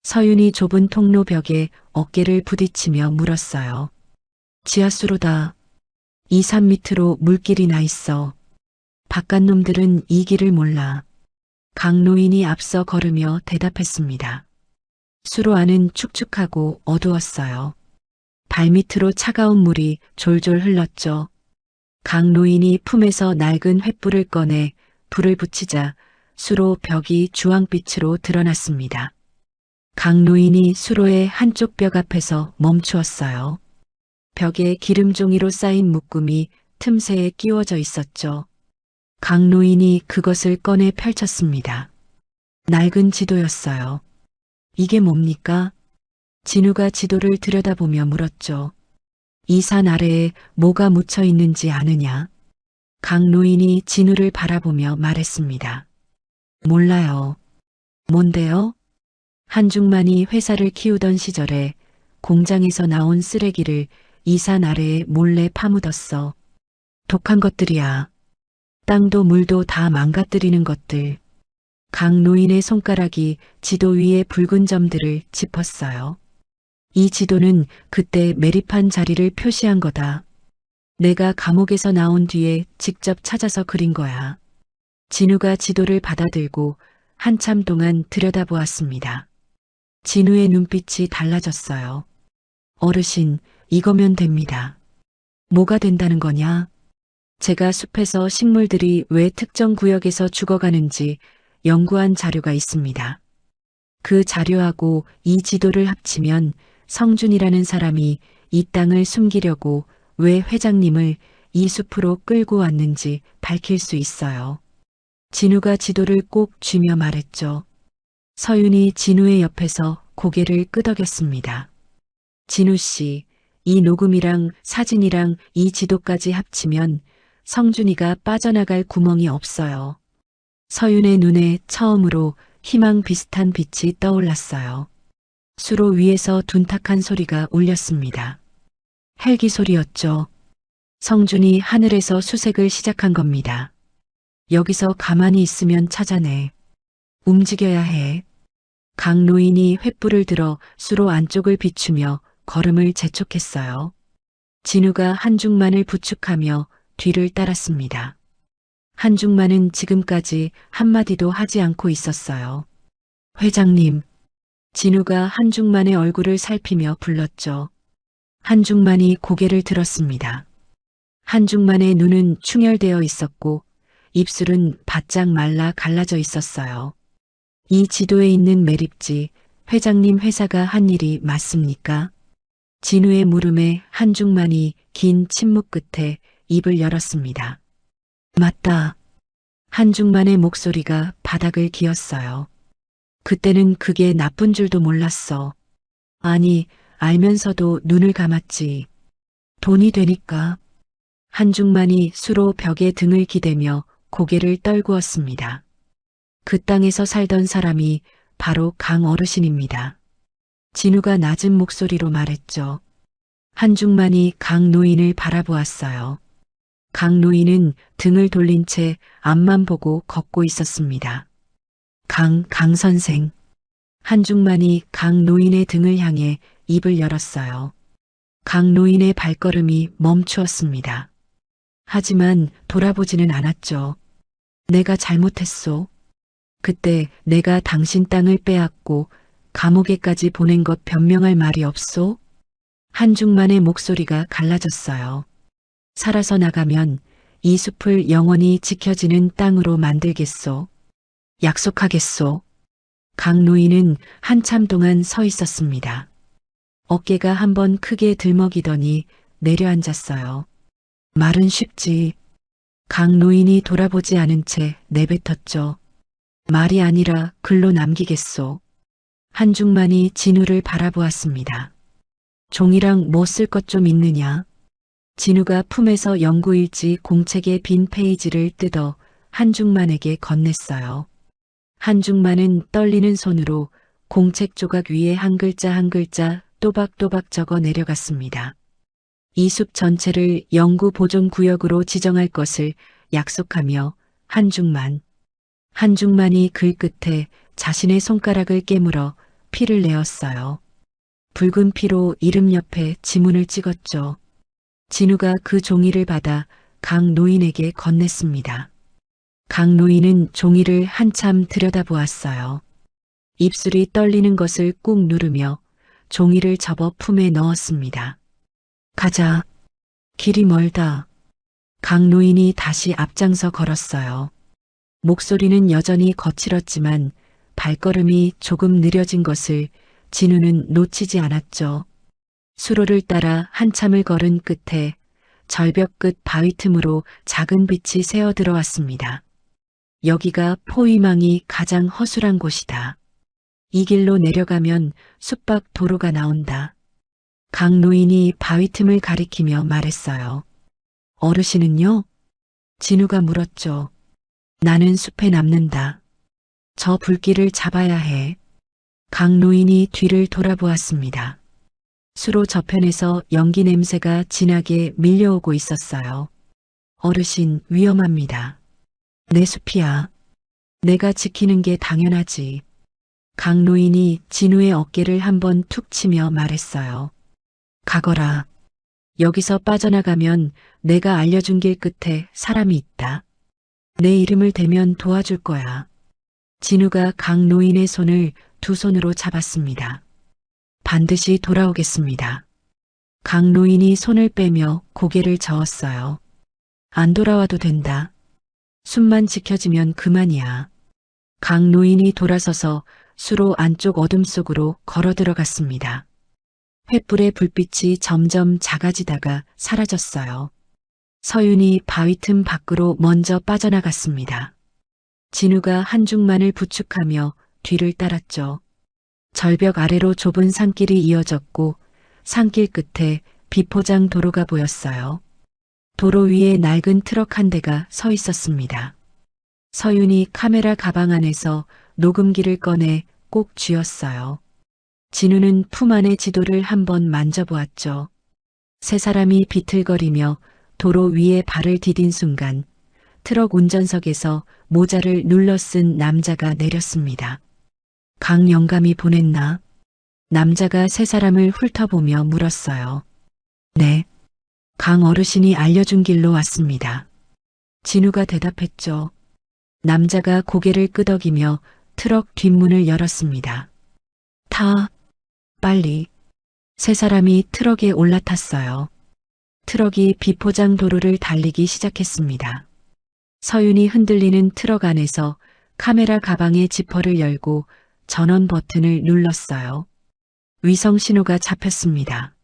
서윤이 좁은 통로 벽에 어깨를 부딪히며 물었어요. 지하수로다. 이 산 밑으로 물길이 나 있어. 바깥 놈들은 이 길을 몰라. 강노인이 앞서 걸으며 대답했습니다. 수로 안은 축축하고 어두웠어요. 발밑으로 차가운 물이 졸졸 흘렀죠. 강노인이 품에서 낡은 횃불을 꺼내 불을 붙이자 수로 벽이 주황빛으로 드러났습니다. 강노인이 수로의 한쪽 벽 앞에서 멈추었어요. 벽에 기름종이로 쌓인 묶음이 틈새에 끼워져 있었죠. 강노인이 그것을 꺼내 펼쳤습니다. 낡은 지도였어요. 이게 뭡니까? 진우가 지도를 들여다보며 물었죠. 이 산 아래에 뭐가 묻혀 있는지 아느냐? 강노인이 진우를 바라보며 말했습니다. 몰라요. 뭔데요? 한중만이 회사를 키우던 시절에 공장에서 나온 쓰레기를 이 산 아래에 몰래 파묻었어. 독한 것들이야. 땅도 물도 다 망가뜨리는 것들. 강노인의 손가락이 지도 위에 붉은 점들을 짚었어요. 이 지도는 그때 매립한 자리를 표시한 거다. 내가 감옥에서 나온 뒤에 직접 찾아서 그린 거야. 진우가 지도를 받아들고 한참 동안 들여다보았습니다. 진우의 눈빛이 달라졌어요. 어르신, 이거면 됩니다. 뭐가 된다는 거냐? 제가 숲에서 식물들이 왜 특정 구역에서 죽어가는지 연구한 자료가 있습니다. 그 자료하고 이 지도를 합치면 성준이라는 사람이 이 땅을 숨기려고 왜 회장님을 이 숲으로 끌고 왔는지 밝힐 수 있어요. 진우가 지도를 꼭 쥐며 말했죠. 서윤이 진우의 옆에서 고개를 끄덕였습니다. 진우 씨, 이 녹음이랑 사진이랑 이 지도까지 합치면 성준이가 빠져나갈 구멍이 없어요. 서윤의 눈에 처음으로 희망 비슷한 빛이 떠올랐어요. 수로 위에서 둔탁한 소리가 울렸습니다. 헬기 소리였죠. 성준이 하늘에서 수색을 시작한 겁니다. 여기서 가만히 있으면 찾아내. 움직여야 해. 강노인이 횃불을 들어 수로 안쪽을 비추며 걸음을 재촉했어요. 진우가 한중만을 부축하며 뒤를 따랐습니다. 한중만은 지금까지 한마디도 하지 않고 있었어요. 회장님. 진우가 한중만의 얼굴을 살피며 불렀죠. 한중만이 고개를 들었습니다. 한중만의 눈은 충혈되어 있었고 입술은 바짝 말라 갈라져 있었어요. 이 지도에 있는 매립지, 회장님 회사가 한 일이 맞습니까? 진우의 물음에 한중만이 긴 침묵 끝에 입을 열었습니다. 맞다. 한중만의 목소리가 바닥을 기었어요. 그때는 그게 나쁜 줄도 몰랐어. 아니, 알면서도 눈을 감았지. 돈이 되니까. 한중만이 수로 벽에 등을 기대며 고개를 떨구었습니다. 그 땅에서 살던 사람이 바로 강 어르신입니다. 진우가 낮은 목소리로 말했죠. 한중만이 강 노인을 바라보았어요. 강 노인은 등을 돌린 채 앞만 보고 걷고 있었습니다. 강 선생. 한중만이 강 노인의 등을 향해 입을 열었어요. 강 노인의 발걸음이 멈추었습니다. 하지만 돌아보지는 않았죠. 내가 잘못했소. 그때 내가 당신 땅을 빼앗고 감옥에까지 보낸 것 변명할 말이 없소? 한중만의 목소리가 갈라졌어요. 살아서 나가면 이 숲을 영원히 지켜지는 땅으로 만들겠소. 약속하겠소. 강 노인은 한참 동안 서 있었습니다. 어깨가 한번 크게 들먹이더니 내려앉았어요. 말은 쉽지. 강 노인이 돌아보지 않은 채 내뱉었죠. 말이 아니라 글로 남기겠소. 한중만이 진우를 바라보았습니다. 종이랑 뭐 쓸 것 좀 있느냐? 진우가 품에서 연구일지 공책의 빈 페이지를 뜯어 한중만에게 건넸어요. 한중만은 떨리는 손으로 공책 조각 위에 한 글자 한 글자 또박또박 적어 내려갔습니다. 이 숲 전체를 연구 보존 구역으로 지정할 것을 약속하며 한중만이 글 끝에 자신의 손가락을 깨물어 피를 내었어요. 붉은 피로 이름 옆에 지문을 찍었죠. 진우가 그 종이를 받아 강 노인에게 건넸습니다. 강 노인은 종이를 한참 들여다보았어요. 입술이 떨리는 것을 꾹 누르며 종이를 접어 품에 넣었습니다. 가자. 길이 멀다. 강 노인이 다시 앞장서 걸었어요. 목소리는 여전히 거칠었지만 발걸음이 조금 느려진 것을 진우는 놓치지 않았죠. 수로를 따라 한참을 걸은 끝에 절벽 끝 바위 틈으로 작은 빛이 새어 들어왔습니다. 여기가 포위망이 가장 허술한 곳이다. 이 길로 내려가면 숲밖 도로가 나온다. 강 노인이 바위 틈을 가리키며 말했어요. 어르신은요? 진우가 물었죠. 나는 숲에 남는다. 저 불길을 잡아야 해. 강 노인이 뒤를 돌아보았습니다. 수로 저편에서 연기 냄새가 진하게 밀려오고 있었어요. 어르신, 위험합니다. 내 숲이야. 내가 지키는 게 당연하지. 강 노인이 진우의 어깨를 한번 툭 치며 말했어요. 가거라. 여기서 빠져나가면 내가 알려준 길 끝에 사람이 있다. 내 이름을 대면 도와줄 거야. 진우가 강 노인의 손을 두 손으로 잡았습니다. 반드시 돌아오겠습니다. 강 노인이 손을 빼며 고개를 저었어요. 안 돌아와도 된다. 숨만 지켜지면 그만이야. 강 노인이 돌아서서 수로 안쪽 어둠 속으로 걸어 들어갔습니다. 횃불의 불빛이 점점 작아지다가 사라졌어요. 서윤이 바위 틈 밖으로 먼저 빠져나갔습니다. 진우가 한중만을 부축하며 뒤를 따랐죠. 절벽 아래로 좁은 산길이 이어졌고 산길 끝에 비포장 도로가 보였어요. 도로 위에 낡은 트럭 한 대가 서 있었습니다. 서윤이 카메라 가방 안에서 녹음기를 꺼내 꼭 쥐었어요. 진우는 품 안의 지도를 한번 만져보았죠. 세 사람이 비틀거리며 도로 위에 발을 디딘 순간 트럭 운전석에서 모자를 눌러 쓴 남자가 내렸습니다. 강 영감이 보냈나? 남자가 세 사람을 훑어보며 물었어요. 네. 강 어르신이 알려준 길로 왔습니다. 진우가 대답했죠. 남자가 고개를 끄덕이며 트럭 뒷문을 열었습니다. 타. 빨리. 세 사람이 트럭에 올라탔어요. 트럭이 비포장 도로를 달리기 시작했습니다. 서윤이 흔들리는 트럭 안에서 카메라 가방의 지퍼를 열고 전원 버튼을 눌렀어요. 위성 신호가 잡혔습니다.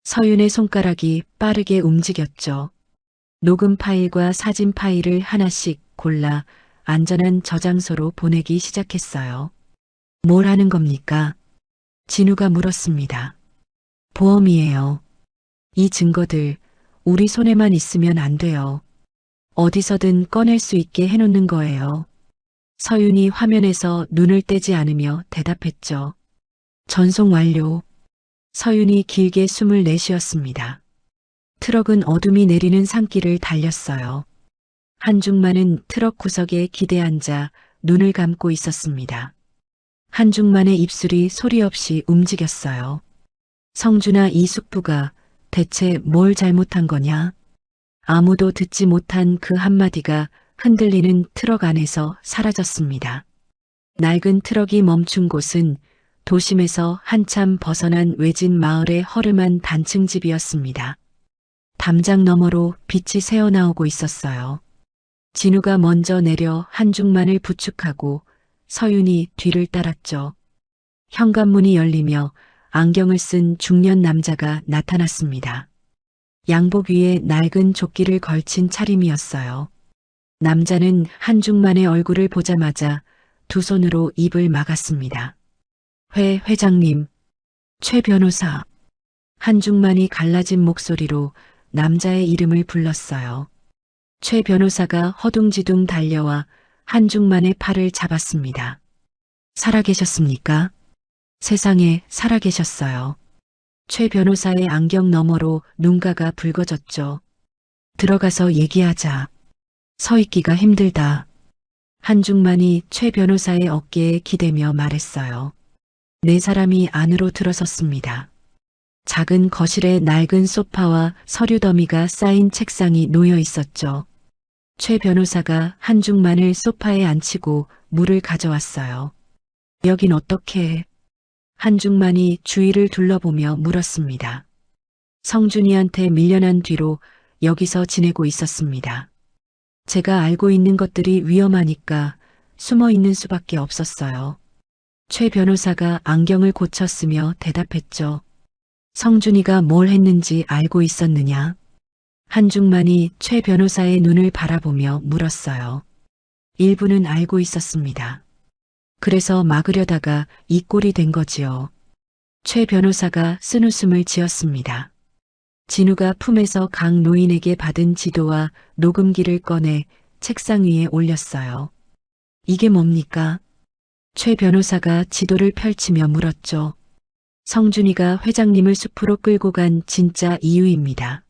서윤의 손가락이 빠르게 움직였죠. 녹음 파일과 사진 파일을 하나씩 골라 안전한 저장소로 보내기 시작했어요. 뭘 하는 겁니까? 진우가 물었습니다. 보험이에요. 이 증거들 우리 손에만 있으면 안 돼요. 어디서든 꺼낼 수 있게 해놓는 거예요. 서윤이 화면에서 눈을 떼지 않으며 대답했죠. 전송 완료. 서윤이 길게 숨을 내쉬었습니다. 트럭은 어둠이 내리는 산길을 달렸어요. 한중만은 트럭 구석에 기대 앉아 눈을 감고 있었습니다. 한중만의 입술이 소리 없이 움직였어요. 성준아, 이 숙부가 대체 뭘 잘못한 거냐? 아무도 듣지 못한 그 한마디가 흔들리는 트럭 안에서 사라졌습니다. 낡은 트럭이 멈춘 곳은 도심에서 한참 벗어난 외진 마을의 허름한 단층 집이었습니다. 담장 너머로 빛이 새어나오고 있었어요. 진우가 먼저 내려 한중만을 부축하고 서윤이 뒤를 따랐죠. 현관문이 열리며 안경을 쓴 중년 남자가 나타났습니다. 양복 위에 낡은 조끼를 걸친 차림이었어요. 남자는 한중만의 얼굴을 보자마자 두 손으로 입을 막았습니다. 회장님, 최 변호사. 한중만이 갈라진 목소리로 남자의 이름을 불렀어요. 최 변호사가 허둥지둥 달려와 한중만의 팔을 잡았습니다. 살아계셨습니까? 세상에, 살아계셨어요. 최 변호사의 안경 너머로 눈가가 붉어졌죠. 들어가서 얘기하자. 서 있기가 힘들다. 한중만이 최 변호사의 어깨에 기대며 말했어요. 네 사람이 안으로 들어섰습니다. 작은 거실에 낡은 소파와 서류 더미가 쌓인 책상이 놓여 있었죠. 최 변호사가 한중만을 소파에 앉히고 물을 가져왔어요. 여긴 어떻게? 한중만이 주위를 둘러보며 물었습니다. 성준이한테 밀려난 뒤로 여기서 지내고 있었습니다. 제가 알고 있는 것들이 위험하니까 숨어 있는 수밖에 없었어요. 최 변호사가 안경을 고쳤으며 대답했죠. 성준이가 뭘 했는지 알고 있었느냐? 한중만이 최 변호사의 눈을 바라보며 물었어요. 일부는 알고 있었습니다. 그래서 막으려다가 이 꼴이 된 거지요. 최 변호사가 쓴웃음을 지었습니다. 진우가 품에서 강 노인에게 받은 지도와 녹음기를 꺼내 책상 위에 올렸어요. 이게 뭡니까? 최 변호사가 지도를 펼치며 물었죠. 성준이가 회장님을 숲으로 끌고 간 진짜 이유입니다.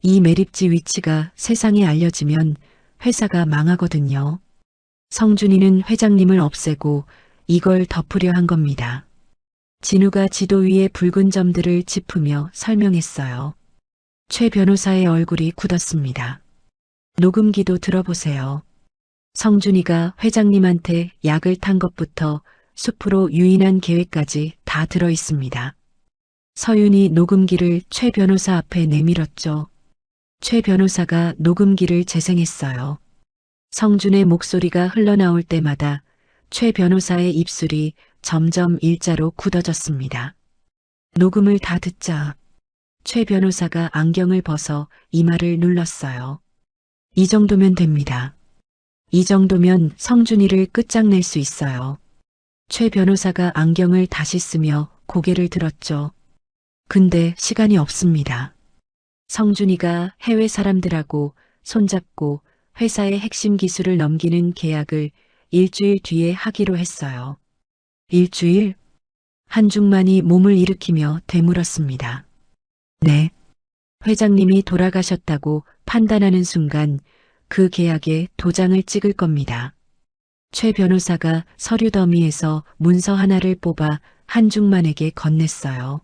이 매립지 위치가 세상에 알려지면 회사가 망하거든요. 성준이는 회장님을 없애고 이걸 덮으려 한 겁니다. 진우가 지도 위에 붉은 점들을 짚으며 설명했어요. 최 변호사의 얼굴이 굳었습니다. 녹음기도 들어보세요. 성준이가 회장님한테 약을 탄 것부터 숲으로 유인한 계획까지 다 들어 있습니다. 서윤이 녹음기를 최 변호사 앞에 내밀었죠. 최 변호사가 녹음기를 재생했어요. 성준의 목소리가 흘러나올 때마다 최 변호사의 입술이 점점 일자로 굳어졌습니다. 녹음을 다 듣자. 최 변호사가 안경을 벗어 이마를 눌렀어요. 이 정도면 됩니다. 이 정도면 성준이를 끝장낼 수 있어요. 최 변호사가 안경을 다시 쓰며 고개를 들었죠. 근데 시간이 없습니다. 성준이가 해외 사람들하고 손잡고 회사의 핵심 기술을 넘기는 계약을 일주일 뒤에 하기로 했어요. 일주일? 한중만이 몸을 일으키며 되물었습니다. 네. 회장님이 돌아가셨다고 판단하는 순간 그 계약에 도장을 찍을 겁니다. 최 변호사가 서류 더미에서 문서 하나를 뽑아 한중만에게 건넸어요.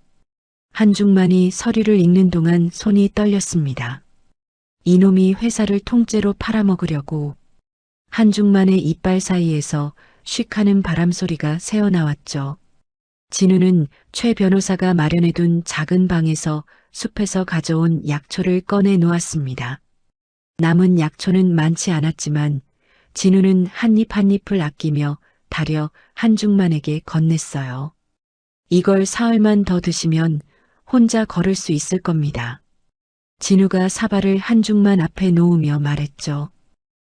한중만이 서류를 읽는 동안 손이 떨렸습니다. 이놈이 회사를 통째로 팔아먹으려고. 한중만의 이빨 사이에서 쉭 하는 바람 소리가 새어나왔죠. 진우는 최 변호사가 마련해둔 작은 방에서 숲에서 가져온 약초를 꺼내 놓았습니다. 남은 약초는 많지 않았지만 진우는 한 입 한 입을 아끼며 다려 한중만에게 건넸어요. 이걸 사흘만 더 드시면 혼자 걸을 수 있을 겁니다. 진우가 사발을 한중만 앞에 놓으며 말했죠.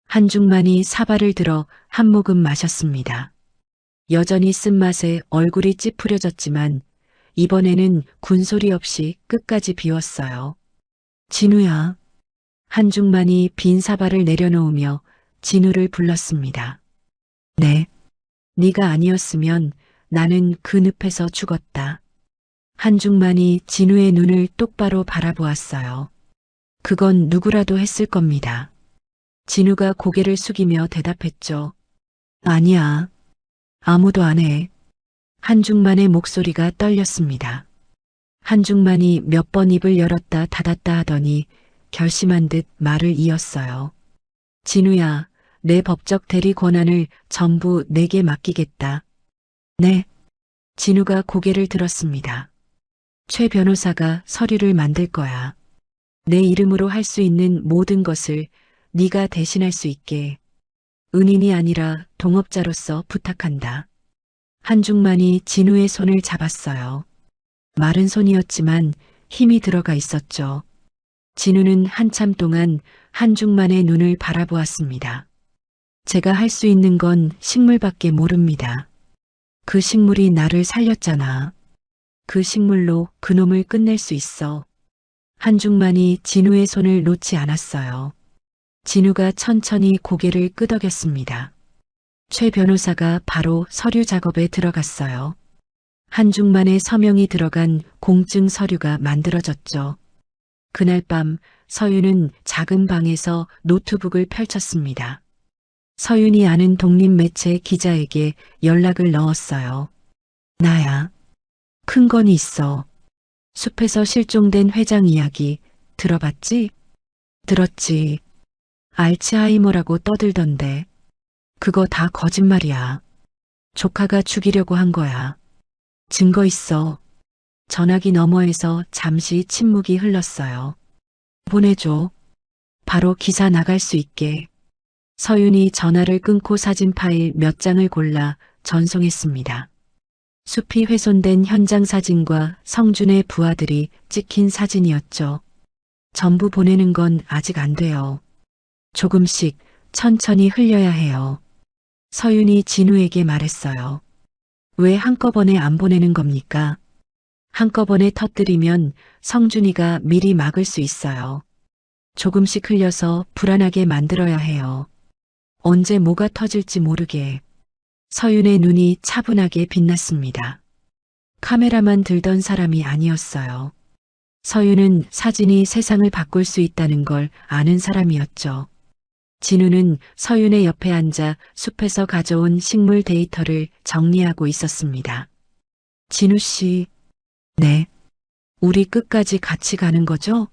한중만이 사발을 들어 한 모금 마셨습니다. 여전히 쓴맛에 얼굴이 찌푸려졌지만 이번에는 군소리 없이 끝까지 비웠어요. 진우야. 한중만이 빈 사발을 내려놓으며 진우를 불렀습니다. 네. 네가 아니었으면 나는 그 늪에서 죽었다. 한중만이 진우의 눈을 똑바로 바라보았어요. 그건 누구라도 했을 겁니다. 진우가 고개를 숙이며 대답했죠. 아니야. 아무도 안 해. 한중만의 목소리가 떨렸습니다. 한중만이 몇 번 입을 열었다 닫았다 하더니 결심한 듯 말을 이었어요. 진우야, 내 법적 대리 권한을 전부 내게 맡기겠다. 네. 진우가 고개를 들었습니다. 최 변호사가 서류를 만들 거야. 내 이름으로 할 수 있는 모든 것을 네가 대신할 수 있게. 은인이 아니라 동업자로서 부탁한다. 한중만이 진우의 손을 잡았어요. 마른 손이었지만 힘이 들어가 있었죠. 진우는 한참 동안 한중만의 눈을 바라보았습니다. 제가 할 수 있는 건 식물밖에 모릅니다. 그 식물이 나를 살렸잖아. 그 식물로 그놈을 끝낼 수 있어. 한중만이 진우의 손을 놓지 않았어요. 진우가 천천히 고개를 끄덕였습니다. 최 변호사가 바로 서류 작업에 들어갔어요. 한중만의 서명이 들어간 공증 서류가 만들어졌죠. 그날 밤 서윤은 작은 방에서 노트북을 펼쳤습니다. 서윤이 아는 독립매체 기자에게 연락을 넣었어요. 나야. 큰 건이 있어. 숲에서 실종된 회장 이야기 들어봤지? 들었지. 알츠하이머라고 떠들던데. 그거 다 거짓말이야. 조카가 죽이려고 한 거야. 증거 있어. 전화기 너머에서 잠시 침묵이 흘렀어요. 보내줘. 바로 기사 나갈 수 있게. 서윤이 전화를 끊고 사진 파일 몇 장을 골라 전송했습니다. 숲이 훼손된 현장 사진과 성준의 부하들이 찍힌 사진이었죠. 전부 보내는 건 아직 안 돼요. 조금씩 천천히 흘려야 해요. 서윤이 진우에게 말했어요. 왜 한꺼번에 안 보내는 겁니까? 한꺼번에 터뜨리면 성준이가 미리 막을 수 있어요. 조금씩 흘려서 불안하게 만들어야 해요. 언제 뭐가 터질지 모르게. 서윤의 눈이 차분하게 빛났습니다. 카메라만 들던 사람이 아니었어요. 서윤은 사진이 세상을 바꿀 수 있다는 걸 아는 사람이었죠. 진우는 서윤의 옆에 앉아 숲에서 가져온 식물 데이터를 정리하고 있었습니다. 진우 씨, 네. 우리 끝까지 같이 가는 거죠?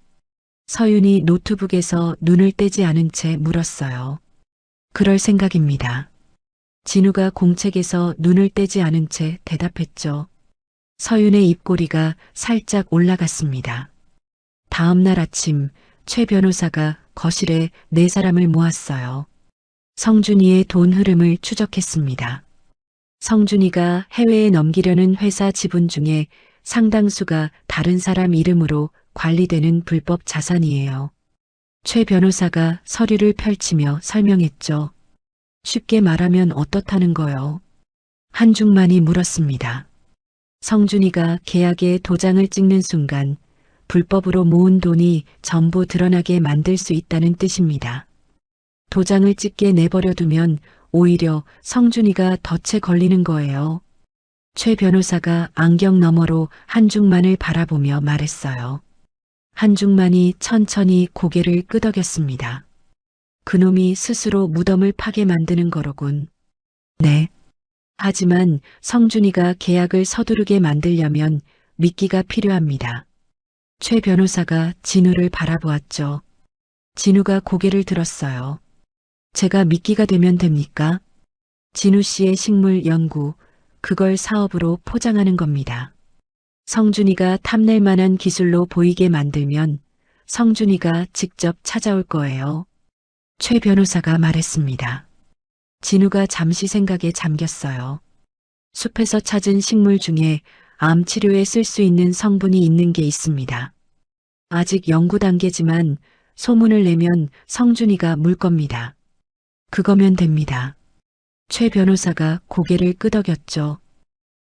서윤이 노트북에서 눈을 떼지 않은 채 물었어요. 그럴 생각입니다. 진우가 공책에서 눈을 떼지 않은 채 대답했죠. 서윤의 입꼬리가 살짝 올라갔습니다. 다음 날 아침 최 변호사가 거실에 4사람을 모았어요. 성준이의 돈 흐름을 추적했습니다. 성준이가 해외에 넘기려는 회사 지분 중에 상당수가 다른 사람 이름으로 관리되는 불법 자산이에요. 최 변호사가 서류를 펼치며 설명했죠. 쉽게 말하면 어떻다는 거요? 한중만이 물었습니다. 성준이가 계약에 도장을 찍는 순간 불법으로 모은 돈이 전부 드러나게 만들 수 있다는 뜻입니다. 도장을 찍게 내버려두면 오히려 성준이가 덫에 걸리는 거예요. 최 변호사가 안경 너머로 한중만을 바라보며 말했어요. 한중만이 천천히 고개를 끄덕였습니다. 그놈이 스스로 무덤을 파게 만드는 거로군. 네. 하지만 성준이가 계약을 서두르게 만들려면 미끼가 필요합니다. 최 변호사가 진우를 바라보았죠. 진우가 고개를 들었어요. 제가 미끼가 되면 됩니까? 진우 씨의 식물 연구, 그걸 사업으로 포장하는 겁니다. 성준이가 탐낼 만한 기술로 보이게 만들면 성준이가 직접 찾아올 거예요. 최 변호사가 말했습니다. 진우가 잠시 생각에 잠겼어요. 숲에서 찾은 식물 중에 암 치료에 쓸 수 있는 성분이 있는 게 있습니다. 아직 연구 단계지만 소문을 내면 성준이가 물 겁니다. 그거면 됩니다. 최 변호사가 고개를 끄덕였죠.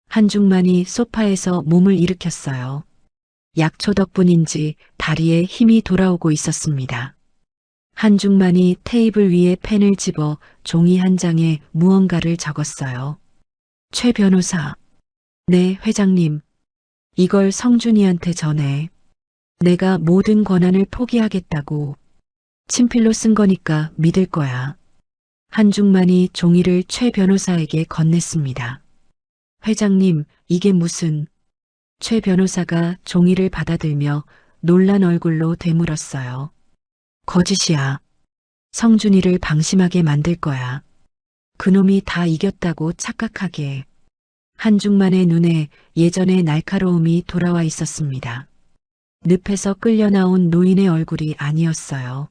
한중만이 소파에서 몸을 일으켰어요. 약초 덕분인지 다리에 힘이 돌아오고 있었습니다. 한중만이 테이블 위에 펜을 집어 종이 한 장에 무언가를 적었어요. 최 변호사. 네, 회장님. 이걸 성준이한테 전해. 내가 모든 권한을 포기하겠다고. 친필로 쓴 거니까 믿을 거야. 한중만이 종이를 최 변호사에게 건넸습니다. 회장님, 이게 무슨... 최 변호사가 종이를 받아들며 놀란 얼굴로 되물었어요. 거짓이야. 성준이를 방심하게 만들 거야. 그놈이 다 이겼다고 착각하게. 한중만의 눈에 예전의 날카로움이 돌아와 있었습니다. 늪에서 끌려 나온 노인의 얼굴이 아니었어요.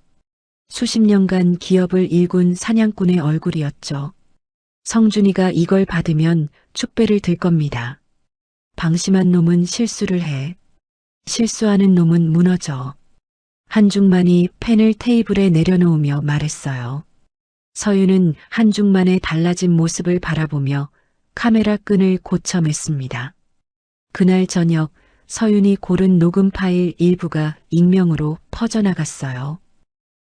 수십 년간 기업을 일군 사냥꾼의 얼굴이었죠. 성준이가 이걸 받으면 축배를 들 겁니다. 방심한 놈은 실수를 해. 실수하는 놈은 무너져. 한중만이 펜을 테이블에 내려놓으며 말했어요. 서윤은 한중만의 달라진 모습을 바라보며 카메라 끈을 고쳐 맸습니다. 그날 저녁 서윤이 고른 녹음 파일 일부가 익명으로 퍼져나갔어요.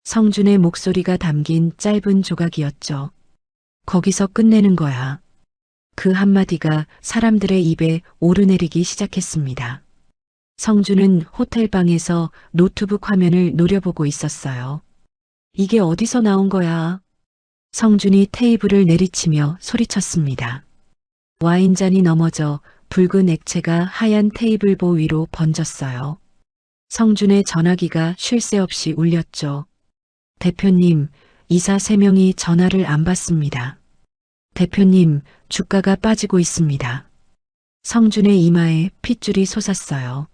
성준의 목소리가 담긴 짧은 조각이었죠. 거기서 끝내는 거야. 그 한마디가 사람들의 입에 오르내리기 시작했습니다. 성준은 호텔방에서 노트북 화면을 노려보고 있었어요. 이게 어디서 나온 거야? 성준이 테이블을 내리치며 소리쳤습니다. 와인잔이 넘어져 붉은 액체가 하얀 테이블보 위로 번졌어요. 성준의 전화기가 쉴 새 없이 울렸죠. 대표님, 이사 3명이 전화를 안 받습니다. 대표님, 주가가 빠지고 있습니다. 성준의 이마에 핏줄이 솟았어요.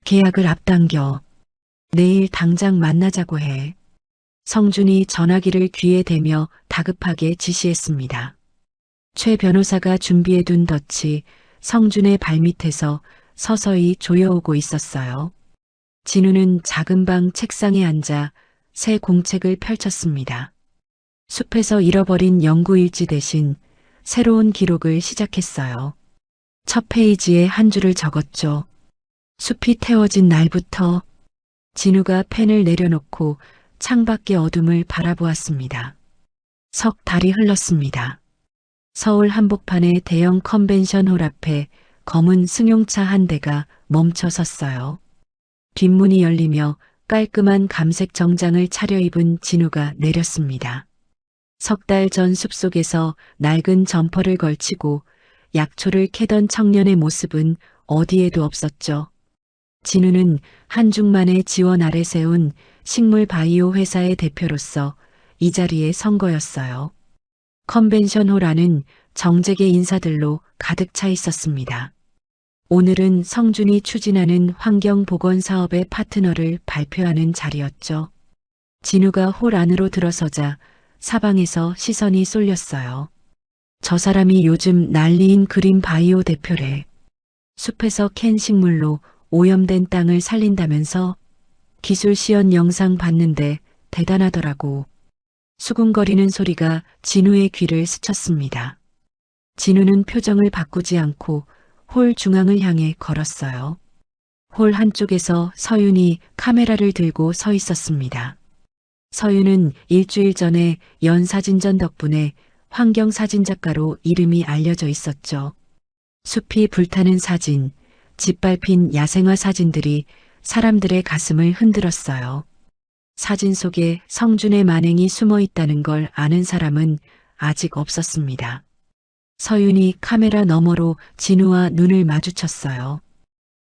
계약을 앞당겨. 내일 당장 만나자고 해. 성준이 전화기를 귀에 대며 다급하게 지시했습니다. 최 변호사가 준비해둔 덫이 성준의 발밑에서 서서히 조여오고 있었어요. 진우는 작은 방 책상에 앉아 새 공책을 펼쳤습니다. 숲에서 잃어버린 연구일지 대신 새로운 기록을 시작했어요. 첫 페이지에 한 줄을 적었죠. 숲이 태워진 날부터. 진우가 펜을 내려놓고 창밖의 어둠을 바라보았습니다. 석 달이 흘렀습니다. 서울 한복판의 대형 컨벤션홀 앞에 검은 승용차 한 대가 멈춰 섰어요. 뒷문이 열리며 깔끔한 감색 정장을 차려입은 진우가 내렸습니다. 석 달 전 숲속에서 낡은 점퍼를 걸치고 약초를 캐던 청년의 모습은 어디에도 없었죠. 진우는 한중만의 지원 아래 세운 식물 바이오 회사의 대표로서 이 자리에 선 거였어요. 컨벤션홀 안은 정재계 인사들로 가득 차 있었습니다. 오늘은 성준이 추진하는 환경보건 사업의 파트너를 발표하는 자리였죠. 진우가 홀 안으로 들어서자 사방에서 시선이 쏠렸어요. 저 사람이 요즘 난리인 그린 바이오 대표래. 숲에서 캔 식물로 오염된 땅을 살린다면서. 기술 시연 영상 봤는데 대단하더라고. 수군거리는 소리가 진우의 귀를 스쳤습니다. 진우는 표정을 바꾸지 않고 홀 중앙을 향해 걸었어요. 홀 한쪽에서 서윤이 카메라를 들고 서 있었습니다. 서윤은 일주일 전에 연사진전 덕분에 환경사진작가로 이름이 알려져 있었죠. 숲이 불타는 사진, 짓밟힌 야생화 사진들이 사람들의 가슴을 흔들었어요. 사진 속에 성준의 만행이 숨어 있다는 걸 아는 사람은 아직 없었습니다. 서윤이 카메라 너머로 진우와 눈을 마주쳤어요.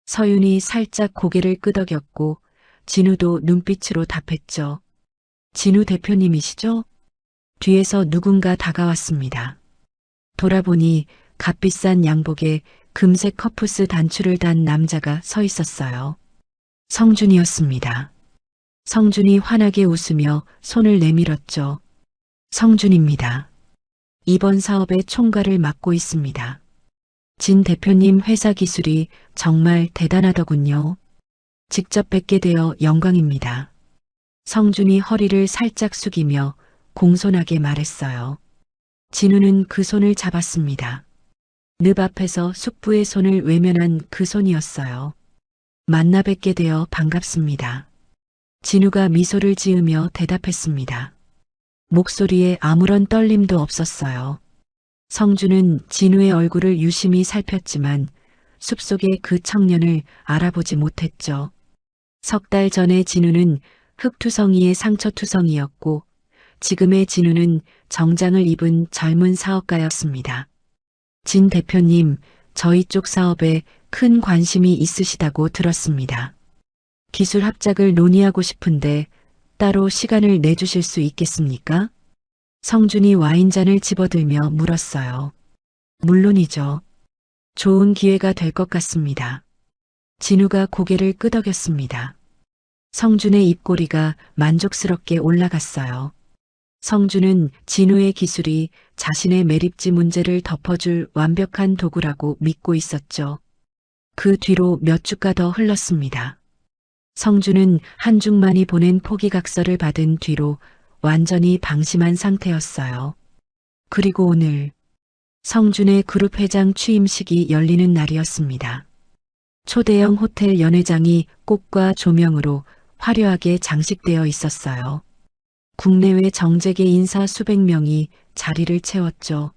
서윤이 살짝 고개를 끄덕였고 진우도 눈빛으로 답했죠. 진우 대표님이시죠? 뒤에서 누군가 다가왔습니다. 돌아보니 값비싼 양복에 금색 커프스 단추를 단 남자가 서 있었어요. 성준이었습니다. 성준이 환하게 웃으며 손을 내밀었죠. 성준입니다. 이번 사업의 총괄을 맡고 있습니다. 진 대표님 회사 기술이 정말 대단하더군요. 직접 뵙게 되어 영광입니다. 성준이 허리를 살짝 숙이며 공손하게 말했어요. 진우는 그 손을 잡았습니다. 늪 앞에서 숙부의 손을 외면한 그 손이었어요. 만나 뵙게 되어 반갑습니다. 진우가 미소를 지으며 대답했습니다. 목소리에 아무런 떨림도 없었어요. 성준은 진우의 얼굴을 유심히 살폈지만 숲속의 그 청년을 알아보지 못했죠. 석 달 전에 진우는 흑투성이의 상처투성이였고 지금의 진우는 정장을 입은 젊은 사업가였습니다. 진 대표님, 저희 쪽 사업에 큰 관심이 있으시다고 들었습니다. 기술 합작을 논의하고 싶은데 따로 시간을 내주실 수 있겠습니까? 성준이 와인잔을 집어들며 물었어요. 물론이죠. 좋은 기회가 될 것 같습니다. 진우가 고개를 끄덕였습니다. 성준의 입꼬리가 만족스럽게 올라갔어요. 성준은 진우의 기술이 자신의 매립지 문제를 덮어줄 완벽한 도구라고 믿고 있었죠. 그 뒤로 몇 주가 더 흘렀습니다. 성준은 한중만이 보낸 포기각서를 받은 뒤로 완전히 방심한 상태였어요. 그리고 오늘 성준의 그룹 회장 취임식이 열리는 날이었습니다. 초대형 호텔 연회장이 꽃과 조명으로 화려하게 장식되어 있었어요. 국내외 정재계 인사 수백 명이 자리를 채웠죠.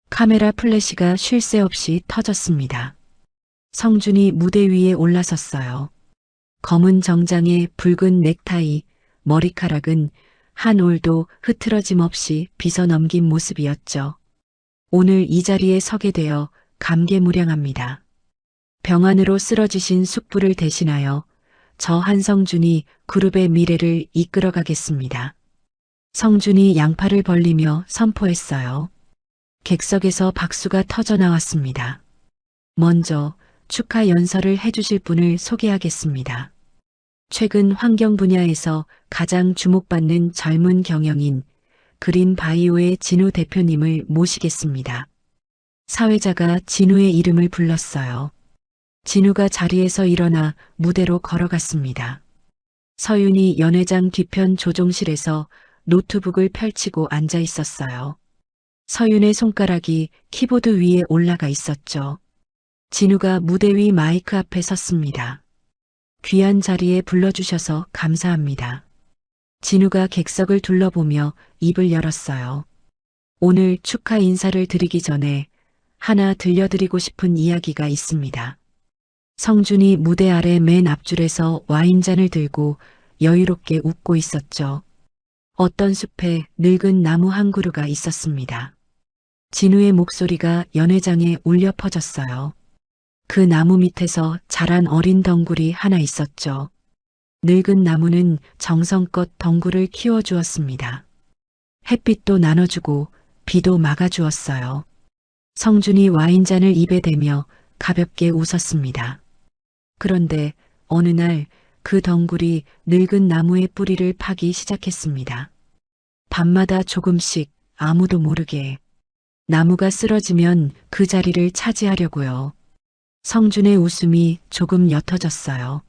카메라 플래시가 쉴 새 없이 터졌습니다. 성준이 무대 위에 올라섰어요. 검은 정장에 붉은 넥타이, 머리카락은 한 올도 흐트러짐 없이 빗어 넘긴 모습이었죠. 오늘 이 자리에 서게 되어 감개무량합니다. 병 안으로 쓰러지신 숙부를 대신하여 저 한성준이 그룹의 미래를 이끌어가겠습니다. 성준이 양팔을 벌리며 선포했어요. 객석에서 박수가 터져 나왔습니다. 먼저 축하 연설을 해주실 분을 소개하겠습니다. 최근 환경 분야에서 가장 주목받는 젊은 경영인 그린바이오의 진우 대표님을 모시겠습니다. 사회자가 진우의 이름을 불렀어요. 진우가 자리에서 일어나 무대로 걸어갔습니다. 서윤이 연회장 뒤편 조종실에서 노트북을 펼치고 앉아 있었어요. 서윤의 손가락이 키보드 위에 올라가 있었죠. 진우가 무대 위 마이크 앞에 섰습니다. 귀한 자리에 불러주셔서 감사합니다. 진우가 객석을 둘러보며 입을 열었어요. 오늘 축하 인사를 드리기 전에 하나 들려드리고 싶은 이야기가 있습니다. 성준이 무대 아래 맨 앞줄에서 와인잔을 들고 여유롭게 웃고 있었죠. 어떤 숲에 늙은 나무 한 그루가 있었습니다. 진우의 목소리가 연회장에 울려 퍼졌어요. 그 나무 밑에서 자란 어린 덩굴이 하나 있었죠. 늙은 나무는 정성껏 덩굴을 키워주었습니다. 햇빛도 나눠주고 비도 막아주었어요. 성준이 와인잔을 입에 대며 가볍게 웃었습니다. 그런데 어느 날 그 덩굴이 늙은 나무의 뿌리를 파기 시작했습니다. 밤마다 조금씩 아무도 모르게 나무가 쓰러지면 그 자리를 차지하려고요. 성준의 웃음이 조금 옅어졌어요.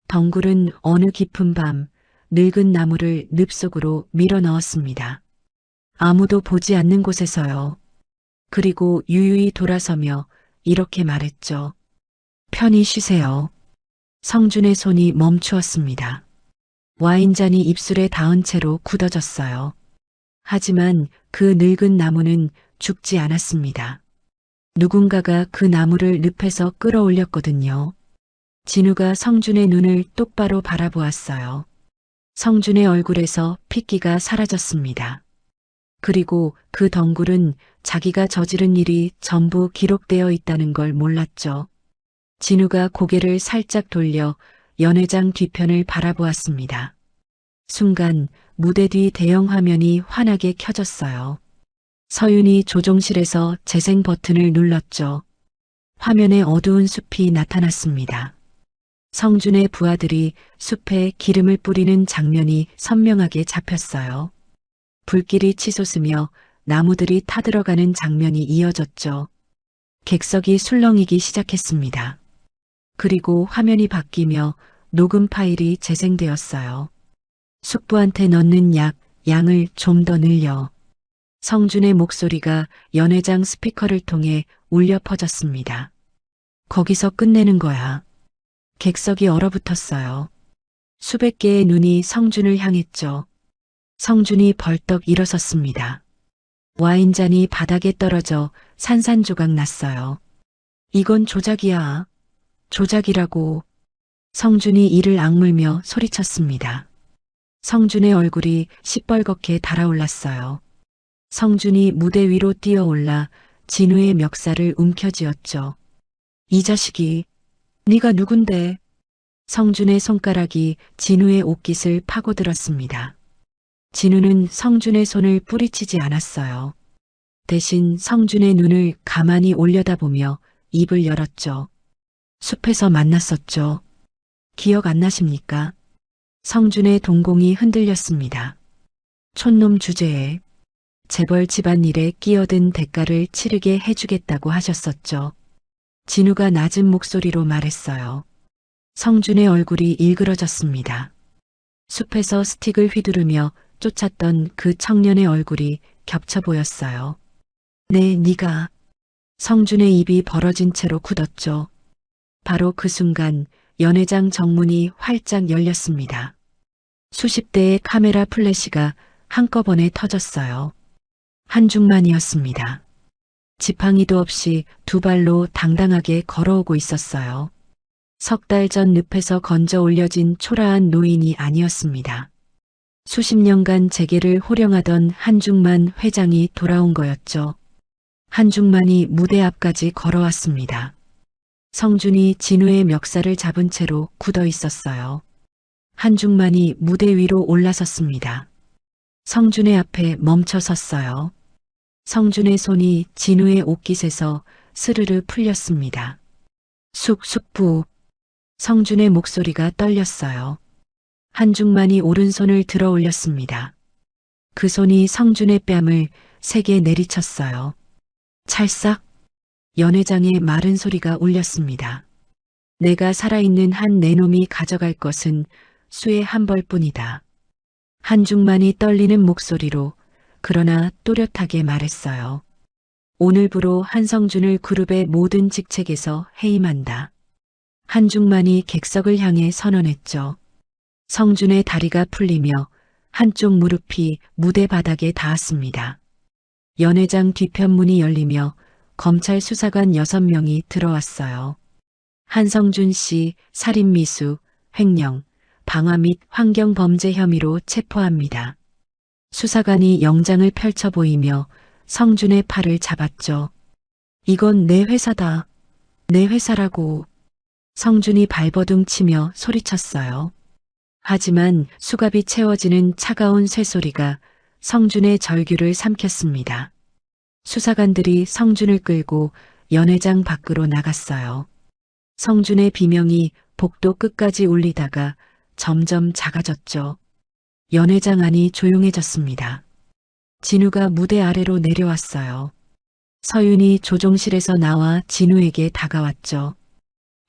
덩굴은 어느 깊은 밤 늙은 나무를 늪속으로 밀어 넣었습니다. 아무도 보지 않는 곳에서요. 그리고 유유히 돌아서며 이렇게 말했죠. 편히 쉬세요. 성준의 손이 멈추었습니다. 와인잔이 입술에 닿은 채로 굳어졌어요. 하지만 그 늙은 나무는 죽지 않았습니다. 누군가가 그 나무를 늪에서 끌어올렸거든요. 진우가 성준의 눈을 똑바로 바라보았어요. 성준의 얼굴에서 핏기가 사라졌습니다. 그리고 그 덩굴은 자기가 저지른 일이 전부 기록되어 있다는 걸 몰랐죠. 진우가 고개를 살짝 돌려 연회장 뒤편을 바라보았습니다. 순간 무대 뒤 대형 화면이 환하게 켜졌어요. 서윤이 조종실에서 재생 버튼을 눌렀죠. 화면에 어두운 숲이 나타났습니다. 성준의 부하들이 숲에 기름을 뿌리는 장면이 선명하게 잡혔어요. 불길이 치솟으며 나무들이 타들어가는 장면이 이어졌죠. 객석이 술렁이기 시작했습니다. 그리고 화면이 바뀌며 녹음 파일이 재생되었어요. 숙부한테 넣는 양을 좀 더 늘려. 성준의 목소리가 연회장 스피커를 통해 울려 퍼졌습니다. 거기서 끝내는 거야. 객석이 얼어붙었어요. 수백 개의 눈이 성준을 향했죠. 성준이 벌떡 일어섰습니다. 와인잔이 바닥에 떨어져 산산조각 났어요. 이건 조작이야. 조작이라고. 성준이 이를 악물며 소리쳤습니다. 성준의 얼굴이 시뻘겋게 달아올랐어요. 성준이 무대 위로 뛰어올라 진우의 멱살을 움켜쥐었죠. 이 자식이 네가 누군데? 성준의 손가락이 진우의 옷깃을 파고들었습니다. 진우는 성준의 손을 뿌리치지 않았어요. 대신 성준의 눈을 가만히 올려다보며 입을 열었죠. 숲에서 만났었죠. 기억 안 나십니까? 성준의 동공이 흔들렸습니다. 촌놈 주제에 재벌 집안일에 끼어든 대가를 치르게 해주겠다고 하셨었죠. 진우가 낮은 목소리로 말했어요. 성준의 얼굴이 일그러졌습니다. 숲에서 스틱을 휘두르며 쫓았던 그 청년의 얼굴이 겹쳐 보였어요. 네, 네가. 성준의 입이 벌어진 채로 굳었죠. 바로 그 순간 연회장 정문이 활짝 열렸습니다. 수십 대의 카메라 플래시가 한꺼번에 터졌어요. 한중만이었습니다. 지팡이도 없이 두 발로 당당하게 걸어오고 있었어요. 석 달 전 늪에서 건져 올려진 초라한 노인이 아니었습니다. 수십 년간 재계를 호령하던 한중만 회장이 돌아온 거였죠. 한중만이 무대 앞까지 걸어왔습니다. 성준이 진우의 멱살을 잡은 채로 굳어 있었어요. 한중만이 무대 위로 올라섰습니다. 성준의 앞에 멈춰 섰어요. 성준의 손이 진우의 옷깃에서 스르르 풀렸습니다. 숙부. 성준의 목소리가 떨렸어요. 한중만이 오른손을 들어 올렸습니다. 그 손이 성준의 뺨을 세게 내리쳤어요. 찰싹. 연회장의 마른 소리가 울렸습니다. 내가 살아있는 한 내놈이 가져갈 것은 수의 한 벌뿐이다. 한중만이 떨리는 목소리로 그러나 또렷하게 말했어요. 오늘부로 한성준을 그룹의 모든 직책에서 해임한다. 한중만이 객석을 향해 선언했죠. 성준의 다리가 풀리며 한쪽 무릎이 무대 바닥에 닿았습니다. 연회장 뒤편문이 열리며 검찰 수사관 6명이 들어왔어요. 한성준 씨 살인미수, 횡령, 방화 및 환경범죄 혐의로 체포합니다. 수사관이 영장을 펼쳐 보이며 성준의 팔을 잡았죠. 이건 내 회사다. 내 회사라고. 성준이 발버둥 치며 소리쳤어요. 하지만 수갑이 채워지는 차가운 쇠소리가 성준의 절규를 삼켰습니다. 수사관들이 성준을 끌고 연회장 밖으로 나갔어요. 성준의 비명이 복도 끝까지 울리다가 점점 작아졌죠. 연회장 안이 조용해졌습니다. 진우가 무대 아래로 내려왔어요. 서윤이 조종실에서 나와 진우에게 다가왔죠.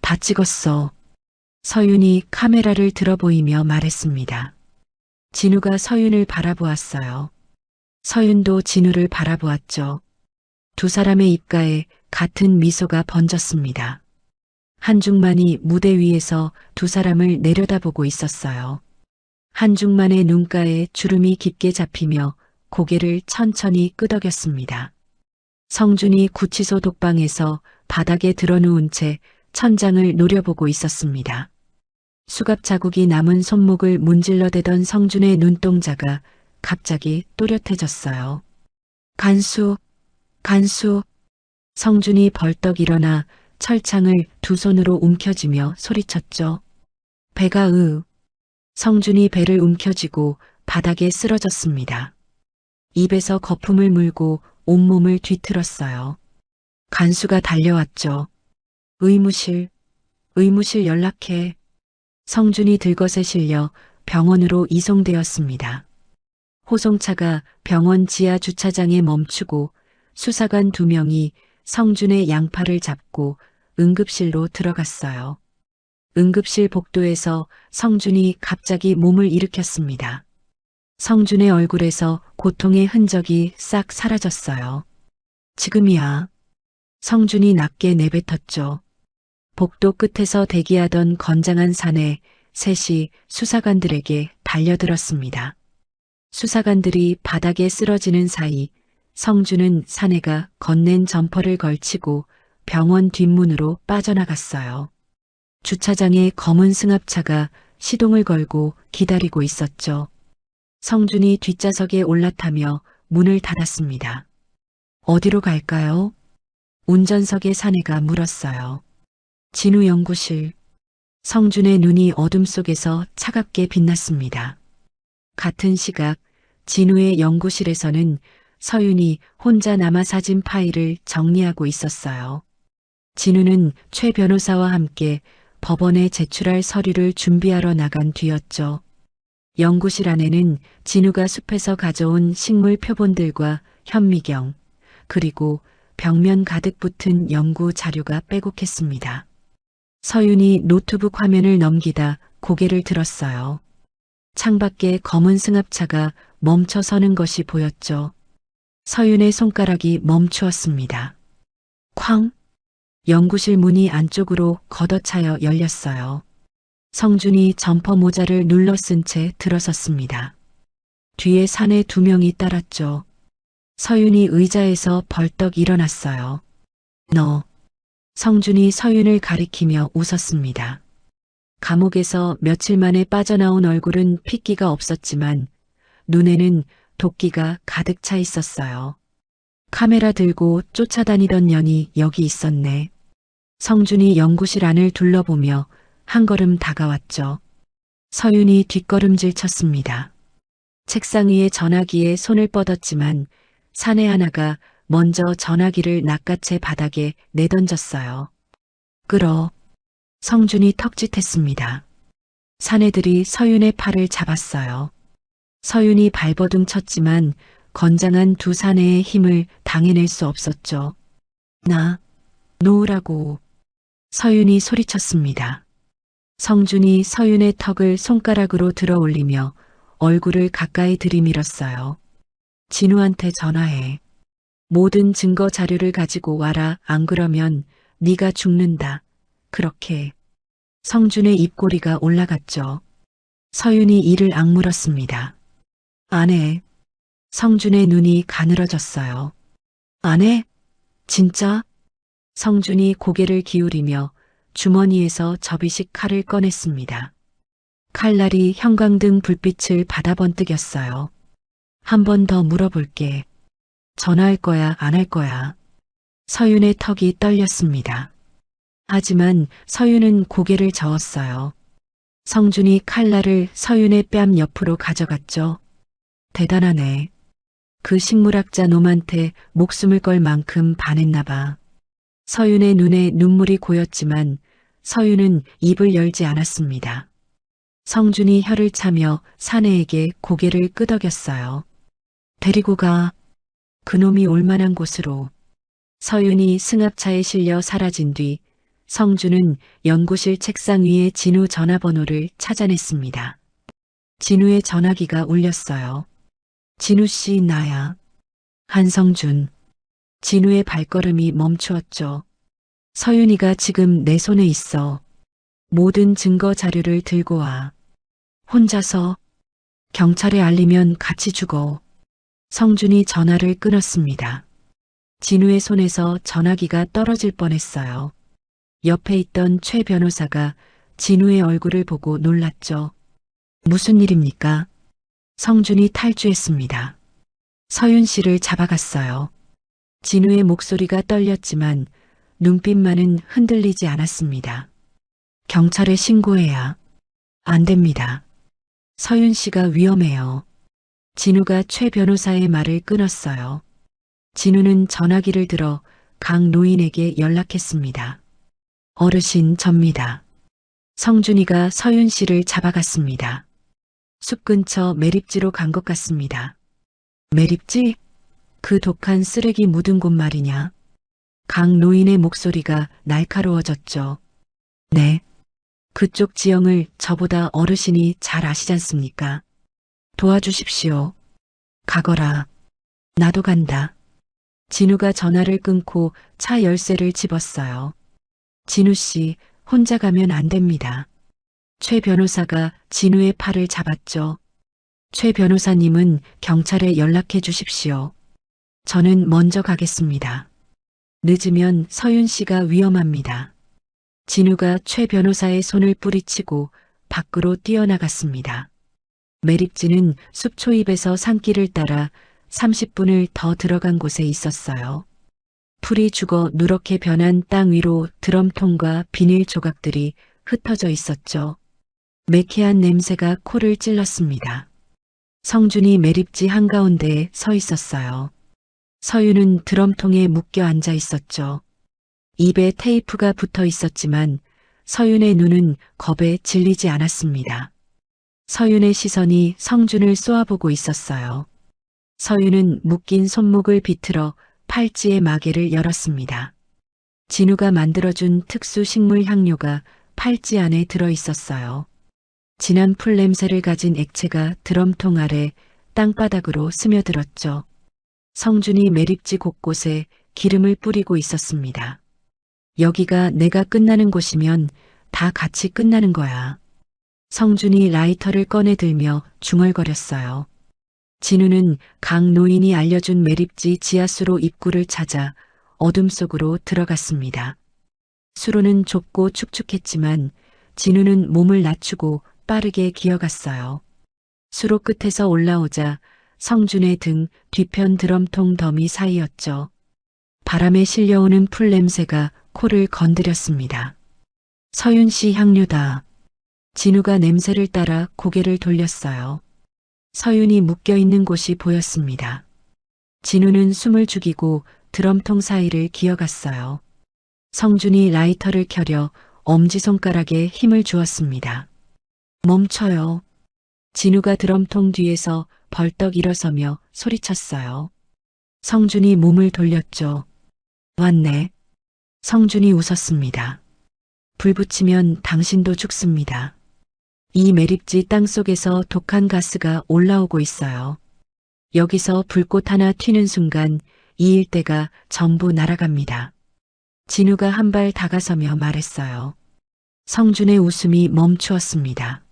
다 찍었어. 서윤이 카메라를 들어 보이며 말했습니다. 진우가 서윤을 바라보았어요. 서윤도 진우를 바라보았죠. 두 사람의 입가에 같은 미소가 번졌습니다. 한중만이 무대 위에서 두 사람을 내려다보고 있었어요. 한중만의 눈가에 주름이 깊게 잡히며 고개를 천천히 끄덕였습니다. 성준이 구치소 독방에서 바닥에 드러누운 채 천장을 노려보고 있었습니다. 수갑 자국이 남은 손목을 문질러대던 성준의 눈동자가 갑자기 또렷해졌어요. 간수. 성준이 벌떡 일어나 철창을 두 손으로 움켜쥐며 소리쳤죠. 배가 성준이 배를 움켜쥐고 바닥에 쓰러졌습니다. 입에서 거품을 물고 온몸을 뒤틀었어요. 간수가 달려왔죠. 의무실 연락해. 성준이 들것에 실려 병원으로 이송되었습니다. 호송차가 병원 지하 주차장에 멈추고 수사관 2명이 성준의 양팔을 잡고 응급실로 들어갔어요. 응급실 복도에서 성준이 갑자기 몸을 일으켰습니다. 성준의 얼굴에서 고통의 흔적이 싹 사라졌어요. 지금이야. 성준이 낮게 내뱉었죠. 복도 끝에서 대기하던 건장한 사내 셋이 수사관들에게 달려들었습니다. 수사관들이 바닥에 쓰러지는 사이 성준은 사내가 건넨 점퍼를 걸치고 병원 뒷문으로 빠져나갔어요. 주차장에 검은 승합차가 시동을 걸고 기다리고 있었죠. 성준이 뒷좌석에 올라타며 문을 닫았습니다. 어디로 갈까요? 운전석의 사내가 물었어요. 진우 연구실. 성준의 눈이 어둠 속에서 차갑게 빛났습니다. 같은 시각 진우의 연구실에서는 서윤이 혼자 남아 사진 파일을 정리하고 있었어요. 진우는 최 변호사와 함께 법원에 제출할 서류를 준비하러 나간 뒤였죠. 연구실 안에는 진우가 숲에서 가져온 식물 표본들과 현미경, 그리고 벽면 가득 붙은 연구 자료가 빼곡했습니다. 서윤이 노트북 화면을 넘기다 고개를 들었어요. 창밖에 검은 승합차가 멈춰 서는 것이 보였죠. 서윤의 손가락이 멈추었습니다. 쾅! 연구실 문이 안쪽으로 걷어차여 열렸어요. 성준이 점퍼 모자를 눌러 쓴 채 들어섰습니다. 뒤에 사내 2명이 따랐죠. 서윤이 의자에서 벌떡 일어났어요. 너. 성준이 서윤을 가리키며 웃었습니다. 감옥에서 며칠 만에 빠져나온 얼굴은 핏기가 없었지만 눈에는 도끼가 가득 차 있었어요. 카메라 들고 쫓아다니던 년이 여기 있었네. 성준이 연구실 안을 둘러보며 한 걸음 다가왔죠. 서윤이 뒷걸음질 쳤습니다. 책상 위에 전화기에 손을 뻗었지만 사내 하나가 먼저 전화기를 낚아채 바닥에 내던졌어요. 끌어. 성준이 턱짓했습니다. 사내들이 서윤의 팔을 잡았어요. 서윤이 발버둥 쳤지만 건장한 두 사내의 힘을 당해낼 수 없었죠. 나, 놓으라고. 서윤이 소리쳤습니다. 성준이 서윤의 턱을 손가락으로 들어 올리며 얼굴을 가까이 들이밀었어요. 진우한테 전화해. 모든 증거 자료를 가지고 와라. 안 그러면 네가 죽는다. 그렇게. 성준의 입꼬리가 올라갔죠. 서윤이 이를 악물었습니다. 안 해. 성준의 눈이 가늘어졌어요. 안 해? 진짜? 성준이 고개를 기울이며 주머니에서 접이식 칼을 꺼냈습니다. 칼날이 형광등 불빛을 받아 번뜩였어요. 한 번 더 물어볼게. 전화할 거야, 안 할 거야? 서윤의 턱이 떨렸습니다. 하지만 서윤은 고개를 저었어요. 성준이 칼날을 서윤의 뺨 옆으로 가져갔죠. 대단하네. 그 식물학자 놈한테 목숨을 걸 만큼 반했나 봐. 서윤의 눈에 눈물이 고였지만 서윤은 입을 열지 않았습니다. 성준이 혀를 차며 사내에게 고개를 끄덕였어요. 데리고 가. 그놈이 올 만한 곳으로. 서윤이 승합차에 실려 사라진 뒤 성준은 연구실 책상 위에 진우 전화번호를 찾아냈습니다. 진우의 전화기가 울렸어요. 진우 씨, 나야. 한성준. 진우의 발걸음이 멈추었죠. 서윤이가 지금 내 손에 있어. 모든 증거 자료를 들고 와. 혼자서. 경찰에 알리면 같이 죽어. 성준이 전화를 끊었습니다. 진우의 손에서 전화기가 떨어질 뻔했어요. 옆에 있던 최 변호사가 진우의 얼굴을 보고 놀랐죠. 무슨 일입니까? 성준이 탈주했습니다. 서윤 씨를 잡아갔어요. 진우의 목소리가 떨렸지만 눈빛만은 흔들리지 않았습니다. 경찰에 신고해야. 안 됩니다. 서윤 씨가 위험해요. 진우가 최 변호사의 말을 끊었어요. 진우는 전화기를 들어 강 노인에게 연락했습니다. 어르신, 접니다. 성준이가 서윤 씨를 잡아갔습니다. 숲 근처 매립지로 간 것 같습니다. 매립지? 그 독한 쓰레기 묻은 곳 말이냐? 강 노인의 목소리가 날카로워졌죠. 네. 그쪽 지형을 저보다 어르신이 잘 아시지 않습니까? 도와주십시오. 가거라. 나도 간다. 진우가 전화를 끊고 차 열쇠를 집었어요. 진우 씨, 혼자 가면 안 됩니다. 최 변호사가 진우의 팔을 잡았죠. 최 변호사님은 경찰에 연락해 주십시오. 저는 먼저 가겠습니다. 늦으면 서윤 씨가 위험합니다. 진우가 최 변호사의 손을 뿌리치고 밖으로 뛰어나갔습니다. 매립지는 숲 초입에서 산길을 따라 30분을 더 들어간 곳에 있었어요. 풀이 죽어 누렇게 변한 땅 위로 드럼통과 비닐 조각들이 흩어져 있었죠. 매캐한 냄새가 코를 찔렀습니다. 성준이 매립지 한가운데에 서 있었어요. 서윤은 드럼통에 묶여 앉아 있었죠. 입에 테이프가 붙어 있었지만 서윤의 눈은 겁에 질리지 않았습니다. 서윤의 시선이 성준을 쏘아보고 있었어요. 서윤은 묶인 손목을 비틀어 팔찌의 마개를 열었습니다. 진우가 만들어준 특수 식물 향료가 팔찌 안에 들어 있었어요. 진한 풀 냄새를 가진 액체가 드럼통 아래 땅바닥으로 스며들었죠. 성준이 매립지 곳곳에 기름을 뿌리고 있었습니다. 여기가 내가 끝나는 곳이면 다 같이 끝나는 거야. 성준이 라이터를 꺼내 들며 중얼거렸어요. 진우는 강 노인이 알려준 매립지 지하수로 입구를 찾아 어둠 속으로 들어갔습니다. 수로는 좁고 축축했지만 진우는 몸을 낮추고 빠르게 기어갔어요. 수로 끝에서 올라오자 성준의 등 뒤편 드럼통 더미 사이였죠. 바람에 실려오는 풀 냄새가 코를 건드렸습니다. 서윤 씨 향료다. 진우가 냄새를 따라 고개를 돌렸어요. 서윤이 묶여있는 곳이 보였습니다. 진우는 숨을 죽이고 드럼통 사이를 기어갔어요. 성준이 라이터를 켜려 엄지손가락에 힘을 주었습니다. 멈춰요. 진우가 드럼통 뒤에서 벌떡 일어서며 소리쳤어요. 성준이 몸을 돌렸죠. 왔네. 성준이 웃었습니다. 불 붙이면 당신도 죽습니다. 이 매립지 땅속에서 독한 가스가 올라오고 있어요. 여기서 불꽃 하나 튀는 순간 이 일대가 전부 날아갑니다. 진우가 한 발 다가서며 말했어요. 성준의 웃음이 멈추었습니다.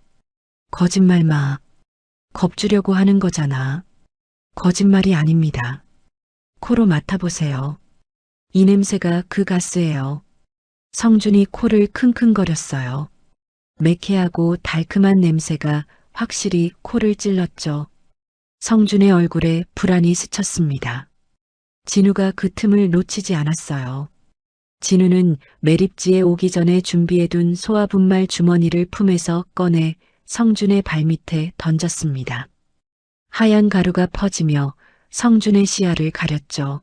거짓말 마. 겁주려고 하는 거잖아. 거짓말이 아닙니다. 코로 맡아보세요. 이 냄새가 그 가스예요. 성준이 코를 킁킁거렸어요. 매캐하고 달큼한 냄새가 확실히 코를 찔렀죠. 성준의 얼굴에 불안이 스쳤습니다. 진우가 그 틈을 놓치지 않았어요. 진우는 매립지에 오기 전에 준비해둔 소화분말 주머니를 품에서 꺼내 성준의 발밑에 던졌습니다. 하얀 가루가 퍼지며 성준의 시야를 가렸죠.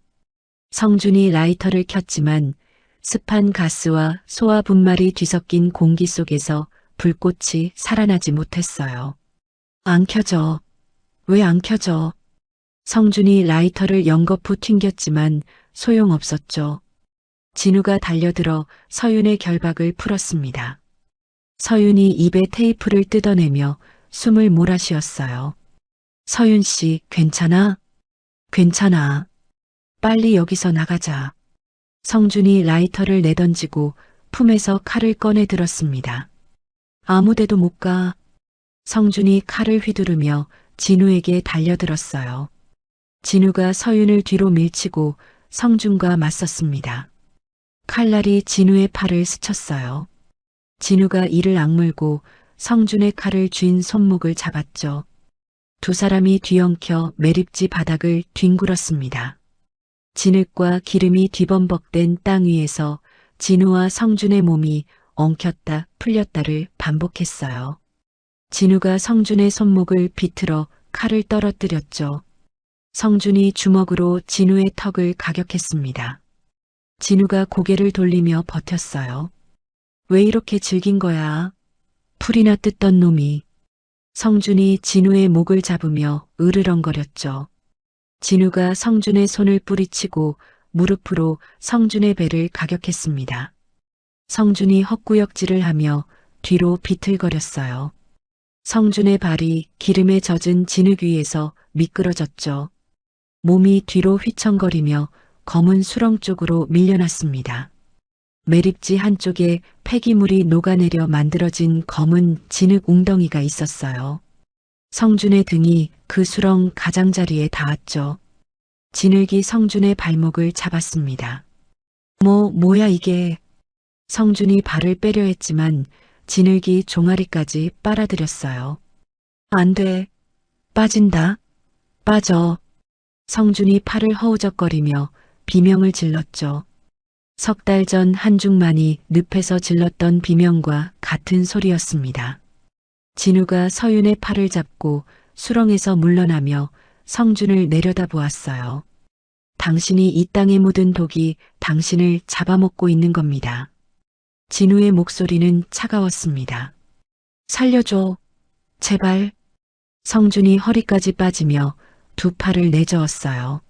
성준이 라이터를 켰지만 습한 가스와 소화분말이 뒤섞인 공기 속에서 불꽃이 살아나지 못했어요. 안 켜져. 왜 안 켜져? 성준이 라이터를 연거푸 튕겼지만 소용없었죠. 진우가 달려들어 서윤의 결박을 풀었습니다. 서윤이 입에 테이프를 뜯어내며 숨을 몰아쉬었어요. 서윤 씨, 괜찮아? 괜찮아. 빨리 여기서 나가자. 성준이 라이터를 내던지고 품에서 칼을 꺼내 들었습니다. 아무데도 못 가. 성준이 칼을 휘두르며 진우에게 달려들었어요. 진우가 서윤을 뒤로 밀치고 성준과 맞섰습니다. 칼날이 진우의 팔을 스쳤어요. 진우가 이를 악물고 성준의 칼을 쥔 손목을 잡았죠. 두 사람이 뒤엉켜 매립지 바닥을 뒹굴었습니다. 진흙과 기름이 뒤범벅된 땅 위에서 진우와 성준의 몸이 엉켰다 풀렸다를 반복했어요. 진우가 성준의 손목을 비틀어 칼을 떨어뜨렸죠. 성준이 주먹으로 진우의 턱을 가격했습니다. 진우가 고개를 돌리며 버텼어요. 왜 이렇게 즐긴 거야? 풀이나 뜯던 놈이. 성준이 진우의 목을 잡으며 으르렁거렸죠. 진우가 성준의 손을 뿌리치고 무릎으로 성준의 배를 가격했습니다. 성준이 헛구역질을 하며 뒤로 비틀거렸어요. 성준의 발이 기름에 젖은 진흙 위에서 미끄러졌죠. 몸이 뒤로 휘청거리며 검은 수렁 쪽으로 밀려났습니다. 매립지 한쪽에 폐기물이 녹아내려 만들어진 검은 진흙 웅덩이가 있었어요. 성준의 등이 그 수렁 가장자리에 닿았죠. 진흙이 성준의 발목을 잡았습니다. 뭐야 이게. 성준이 발을 빼려 했지만 진흙이 종아리까지 빨아들였어요. 안 돼. 빠진다. 빠져. 성준이 팔을 허우적거리며 비명을 질렀죠. 석 달 전 한중만이 늪에서 질렀던 비명과 같은 소리였습니다. 진우가 서윤의 팔을 잡고 수렁에서 물러나며 성준을 내려다보았어요. 당신이 이 땅에 묻은 독이 당신을 잡아먹고 있는 겁니다. 진우의 목소리는 차가웠습니다. 살려줘. 제발. 성준이 허리까지 빠지며 두 팔을 내저었어요.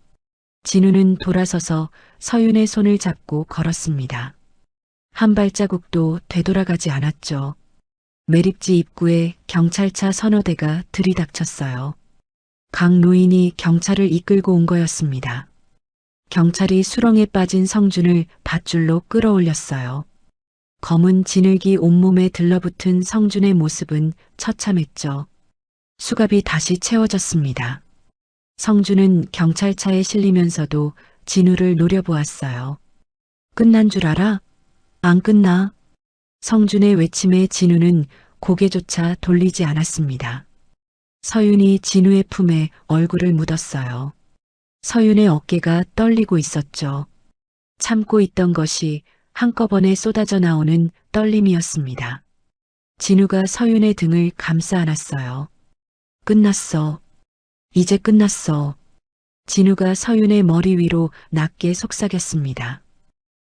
진우는 돌아서서 서윤의 손을 잡고 걸었습니다. 한 발자국도 되돌아가지 않았죠. 매립지 입구에 경찰차 서너 대가 들이닥쳤어요. 강 노인이 경찰을 이끌고 온 거였습니다. 경찰이 수렁에 빠진 성준을 밧줄로 끌어올렸어요. 검은 진흙이 온몸에 들러붙은 성준의 모습은 처참했죠. 수갑이 다시 채워졌습니다. 성준은 경찰차에 실리면서도 진우를 노려보았어요. 끝난 줄 알아? 안 끝나. 성준의 외침에 진우는 고개조차 돌리지 않았습니다. 서윤이 진우의 품에 얼굴을 묻었어요. 서윤의 어깨가 떨리고 있었죠. 참고 있던 것이 한꺼번에 쏟아져 나오는 떨림이었습니다. 진우가 서윤의 등을 감싸 안았어요. 끝났어. 이제 끝났어. 진우가 서윤의 머리 위로 낮게 속삭였습니다.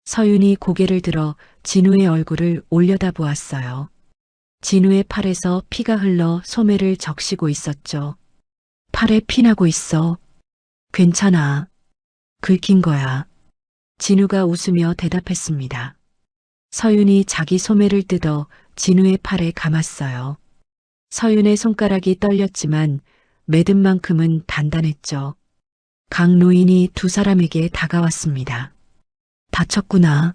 서윤이 고개를 들어 진우의 얼굴을 올려다보았어요. 진우의 팔에서 피가 흘러 소매를 적시고 있었죠. 팔에 피나고 있어. 괜찮아. 긁힌 거야. 진우가 웃으며 대답했습니다. 서윤이 자기 소매를 뜯어 진우의 팔에 감았어요. 서윤의 손가락이 떨렸지만 매듭 만큼은 단단했죠. 강 노인이 두 사람에게 다가왔습니다. 다쳤구나.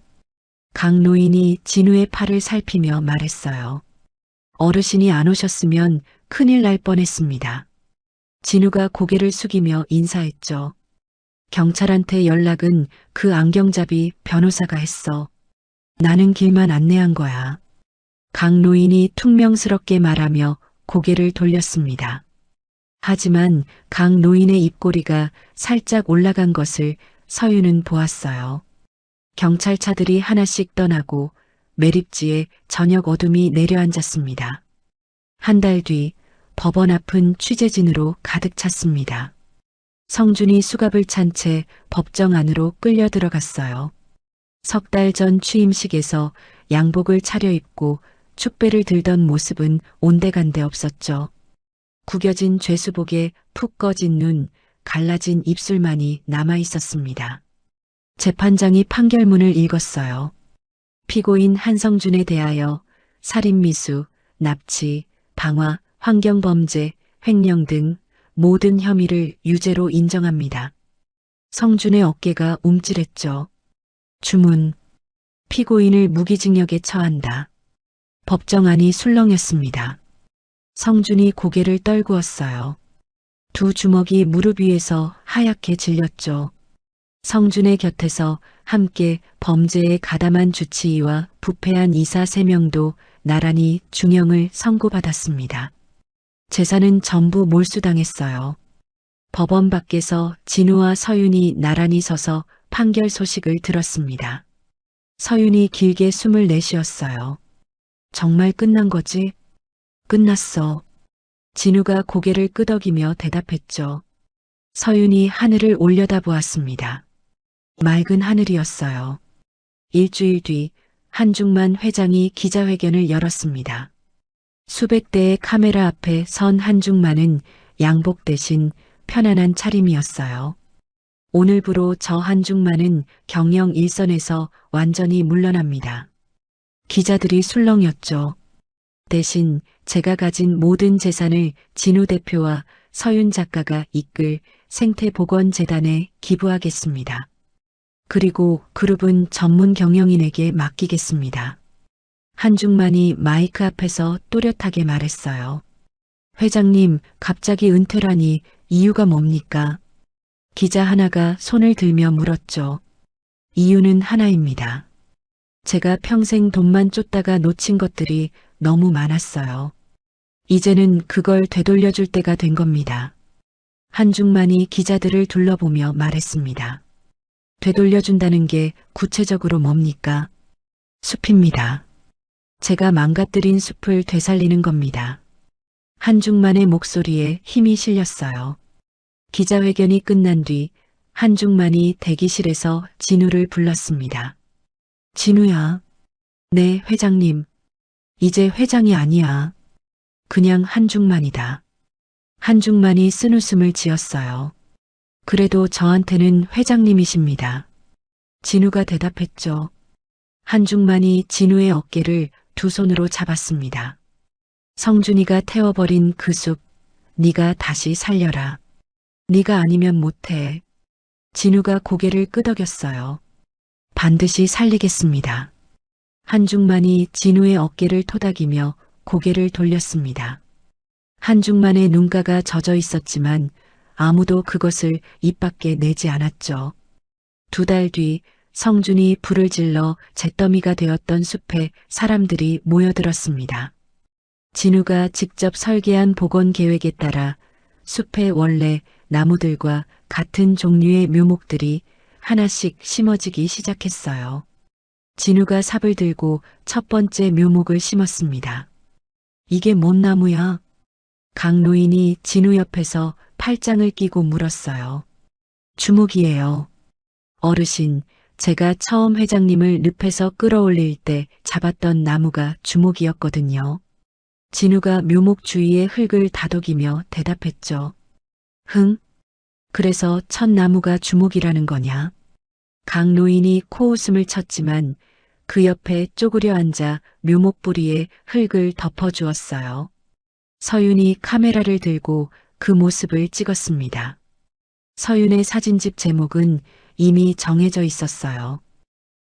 강 노인이 진우의 팔을 살피며 말했어요. 어르신이 안 오셨으면 큰일 날 뻔했습니다. 진우가 고개를 숙이며 인사했죠. 경찰한테 연락은 그 안경잡이 변호사가 했어. 나는 길만 안내한 거야. 강 노인이 퉁명스럽게 말하며 고개를 돌렸습니다. 하지만 강 노인의 입꼬리가 살짝 올라간 것을 서윤은 보았어요. 경찰차들이 하나씩 떠나고 매립지에 저녁 어둠이 내려앉았습니다. 한 달 뒤 법원 앞은 취재진으로 가득 찼습니다. 성준이 수갑을 찬 채 법정 안으로 끌려 들어갔어요. 석 달 전 취임식에서 양복을 차려입고 축배를 들던 모습은 온데간데 없었죠. 구겨진 죄수복에 푹 꺼진 눈, 갈라진 입술만이 남아 있었습니다. 재판장이 판결문을 읽었어요. 피고인 한성준에 대하여 살인미수, 납치, 방화, 환경범죄, 횡령 등 모든 혐의를 유죄로 인정합니다. 성준의 어깨가 움찔했죠. 주문. 피고인을 무기징역에 처한다. 법정 안이 술렁였습니다. 성준이 고개를 떨구었어요. 두 주먹이 무릎 위에서 하얗게 질렸죠. 성준의 곁에서 함께 범죄에 가담한 주치의와 부패한 이사 3명도 나란히 중형을 선고받았습니다. 재산은 전부 몰수당했어요. 법원 밖에서 진우와 서윤이 나란히 서서 판결 소식을 들었습니다. 서윤이 길게 숨을 내쉬었어요. 정말 끝난 거지? 끝났어. 진우가 고개를 끄덕이며 대답했죠. 서윤이 하늘을 올려다보았습니다. 맑은 하늘이었어요. 일주일 뒤 한중만 회장이 기자회견을 열었습니다. 수백 대의 카메라 앞에 선 한중만은 양복 대신 편안한 차림이었어요. 오늘부로 저 한중만은 경영 일선에서 완전히 물러납니다. 기자들이 술렁였죠. 대신 제가 가진 모든 재산을 진우 대표와 서윤 작가가 이끌 생태보건재단에 기부하겠습니다. 그리고 그룹은 전문 경영인에게 맡기겠습니다. 한중만이 마이크 앞에서 또렷하게 말했어요. 회장님, 갑자기 은퇴라니 이유가 뭡니까? 기자 하나가 손을 들며 물었죠. 이유는 하나입니다. 제가 평생 돈만 쫓다가 놓친 것들이 너무 많았어요. 이제는 그걸 되돌려줄 때가 된 겁니다. 한중만이 기자들을 둘러보며 말했습니다. 되돌려준다는 게 구체적으로 뭡니까? 숲입니다. 제가 망가뜨린 숲을 되살리는 겁니다. 한중만의 목소리에 힘이 실렸어요. 기자회견이 끝난 뒤 한중만이 대기실에서 진우를 불렀습니다. 진우야. 네, 회장님. 이제 회장이 아니야. 그냥 한중만이다. 한중만이 쓴웃음을 지었어요. 그래도 저한테는 회장님이십니다. 진우가 대답했죠. 한중만이 진우의 어깨를 두 손으로 잡았습니다. 성준이가 태워버린 그 숲, 네가 다시 살려라. 네가 아니면 못해. 진우가 고개를 끄덕였어요. 반드시 살리겠습니다. 한중만이 진우의 어깨를 토닥이며 고개를 돌렸습니다. 한중만의 눈가가 젖어 있었지만 아무도 그것을 입 밖에 내지 않았죠. 2달 뒤 성준이 불을 질러 잿더미가 되었던 숲에 사람들이 모여들었습니다. 진우가 직접 설계한 복원 계획에 따라 숲에 원래 나무들과 같은 종류의 묘목들이 하나씩 심어지기 시작했어요. 진우가 삽을 들고 첫 번째 묘목을 심었습니다. 이게 뭔 나무야? 강노인이 진우 옆에서 팔짱을 끼고 물었어요. 주목이에요. 어르신, 제가 처음 회장님을 늪에서 끌어올릴 때 잡았던 나무가 주목이었거든요. 진우가 묘목 주위의 흙을 다독이며 대답했죠. 흥? 그래서 첫 나무가 주목이라는 거냐? 강노인이 코웃음을 쳤지만 그 옆에 쪼그려 앉아 묘목 뿌리에 흙을 덮어주었어요. 서윤이 카메라를 들고 그 모습을 찍었습니다. 서윤의 사진집 제목은 이미 정해져 있었어요.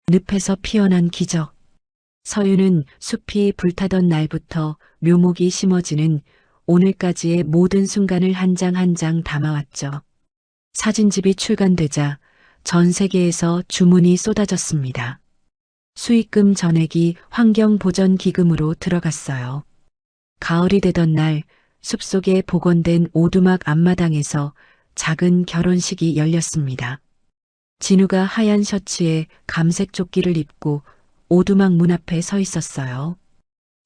늪에서 피어난 기적. 서윤은 숲이 불타던 날부터 묘목이 심어지는 오늘까지의 모든 순간을 한 장 한 장 담아왔죠. 사진집이 출간되자 전 세계에서 주문이 쏟아졌습니다. 수익금 전액이 환경보전기금으로 들어갔어요. 가을이 되던 날 숲속에 복원된 오두막 앞마당에서 작은 결혼식이 열렸습니다. 진우가 하얀 셔츠에 감색 조끼를 입고 오두막 문 앞에 서 있었어요.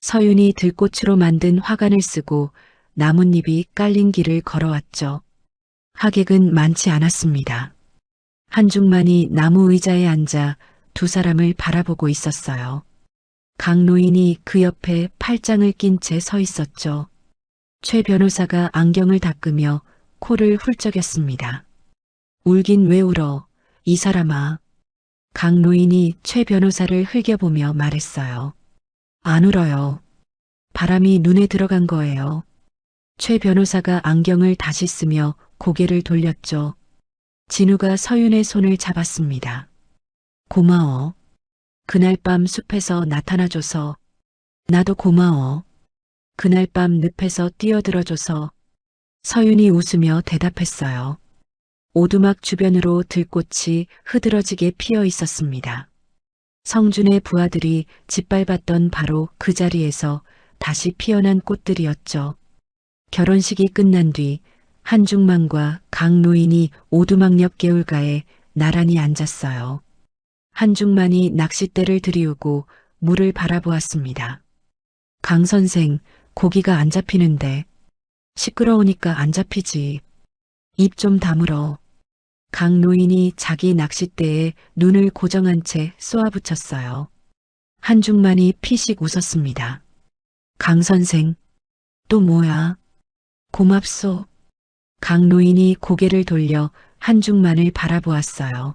서윤이 들꽃으로 만든 화관을 쓰고 나뭇잎이 깔린 길을 걸어왔죠. 하객은 많지 않았습니다. 한중만이 나무 의자에 앉아 두 사람을 바라보고 있었어요. 강노인이 그 옆에 팔짱을 낀 채 서 있었죠. 최 변호사가 안경을 닦으며 코를 훌쩍였습니다. 울긴 왜 울어, 이 사람아. 강노인이 최 변호사를 흘겨보며 말했어요. 안 울어요. 바람이 눈에 들어간 거예요. 최 변호사가 안경을 다시 쓰며 고개를 돌렸죠. 진우가 서윤의 손을 잡았습니다. 고마워. 그날 밤 숲에서 나타나줘서. 나도 고마워. 그날 밤 늪에서 뛰어들어줘서. 서윤이 웃으며 대답했어요. 오두막 주변으로 들꽃이 흐드러지게 피어 있었습니다. 성준의 부하들이 짓밟았던 바로 그 자리에서 다시 피어난 꽃들이었죠. 결혼식이 끝난 뒤 한중만과 강노인이 오두막 옆 개울가에 나란히 앉았어요. 한중만이 낚싯대를 들이우고 물을 바라보았습니다. 강 선생, 고기가 안 잡히는데. 시끄러우니까 안 잡히지. 입 좀 다물어. 강노인이 자기 낚싯대에 눈을 고정한 채 쏘아붙였어요. 한중만이 피식 웃었습니다. 강 선생, 또 뭐야? 고맙소. 강노인이 고개를 돌려 한중만을 바라보았어요.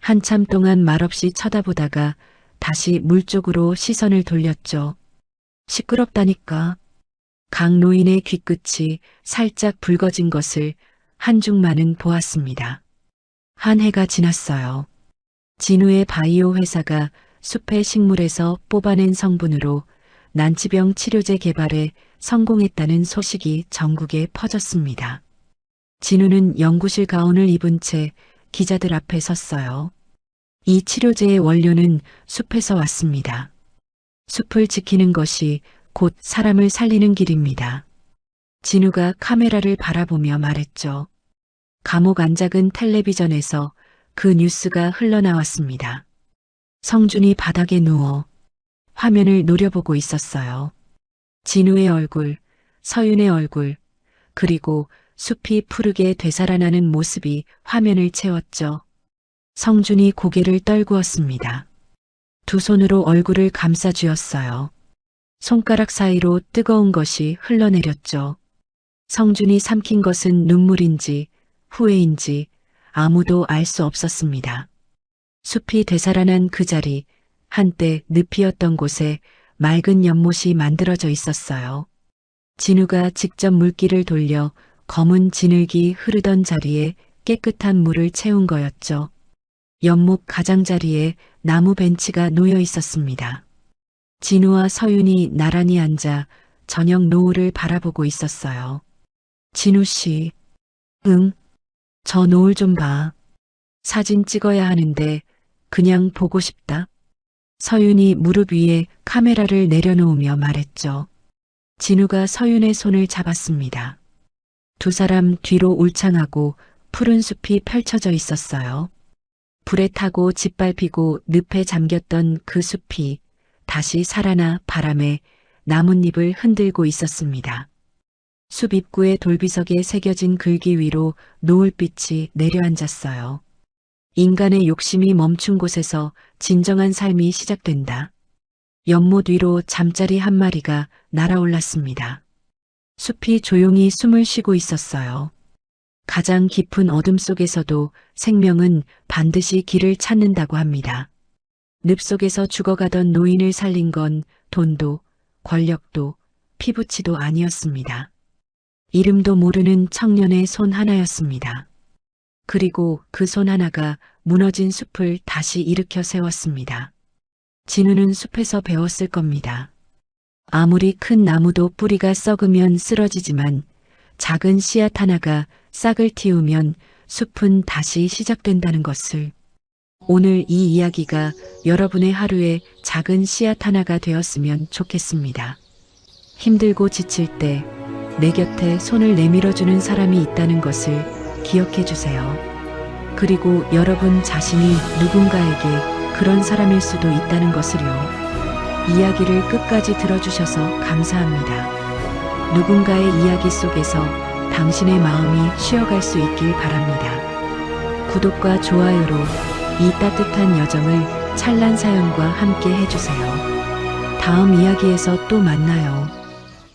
한참 동안 말없이 쳐다보다가 다시 물 쪽으로 시선을 돌렸죠. 시끄럽다니까. 강노인의 귀끝이 살짝 붉어진 것을 한중만은 보았습니다. 한 해가 지났어요. 진우의 바이오 회사가 숲의 식물에서 뽑아낸 성분으로 난치병 치료제 개발에 성공했다는 소식이 전국에 퍼졌습니다. 진우는 연구실 가운을 입은 채 기자들 앞에 섰어요. 이 치료제의 원료는 숲에서 왔습니다. 숲을 지키는 것이 곧 사람을 살리는 길입니다. 진우가 카메라를 바라보며 말했죠. 감옥 안 작은 텔레비전에서 그 뉴스가 흘러나왔습니다. 성준이 바닥에 누워 화면을 노려보고 있었어요. 진우의 얼굴, 서윤의 얼굴, 그리고 숲이 푸르게 되살아나는 모습이 화면을 채웠죠. 성준이 고개를 떨구었습니다. 두 손으로 얼굴을 감싸쥐었어요. 손가락 사이로 뜨거운 것이 흘러내렸죠. 성준이 삼킨 것은 눈물인지 후회인지 아무도 알 수 없었습니다. 숲이 되살아난 그 자리, 한때 늪이었던 곳에 맑은 연못이 만들어져 있었어요. 진우가 직접 물기를 돌려 검은 진흙이 흐르던 자리에 깨끗한 물을 채운 거였죠. 연못 가장자리에 나무 벤치가 놓여 있었습니다. 진우와 서윤이 나란히 앉아 저녁 노을을 바라보고 있었어요. 진우 씨, 응, 저 노을 좀 봐. 사진 찍어야 하는데 그냥 보고 싶다. 서윤이 무릎 위에 카메라를 내려놓으며 말했죠. 진우가 서윤의 손을 잡았습니다. 두 사람 뒤로 울창하고 푸른 숲이 펼쳐져 있었어요. 불에 타고 짓밟히고 늪에 잠겼던 그 숲이 다시 살아나 바람에 나뭇잎을 흔들고 있었습니다. 숲 입구의 돌비석에 새겨진 글귀 위로 노을빛이 내려앉았어요. 인간의 욕심이 멈춘 곳에서 진정한 삶이 시작된다. 연못 위로 잠자리 한 마리가 날아올랐습니다. 숲이 조용히 숨을 쉬고 있었어요. 가장 깊은 어둠 속에서도 생명은 반드시 길을 찾는다고 합니다. 늪 속에서 죽어가던 노인을 살린 건 돈도 권력도 피부치도 아니었습니다. 이름도 모르는 청년의 손 하나였습니다. 그리고 그 손 하나가 무너진 숲을 다시 일으켜 세웠습니다. 진우는 숲에서 배웠을 겁니다. 아무리 큰 나무도 뿌리가 썩으면 쓰러지지만 작은 씨앗 하나가 싹을 틔우면 숲은 다시 시작된다는 것을. 오늘 이 이야기가 여러분의 하루에 작은 씨앗 하나가 되었으면 좋겠습니다. 힘들고 지칠 때 내 곁에 손을 내밀어주는 사람이 있다는 것을 기억해 주세요. 그리고 여러분 자신이 누군가에게 그런 사람일 수도 있다는 것을요. 이야기를 끝까지 들어주셔서 감사합니다. 누군가의 이야기 속에서 당신의 마음이 쉬어갈 수 있길 바랍니다. 구독과 좋아요로 이 따뜻한 여정을 찬란 사연과 함께 해주세요. 다음 이야기에서 또 만나요.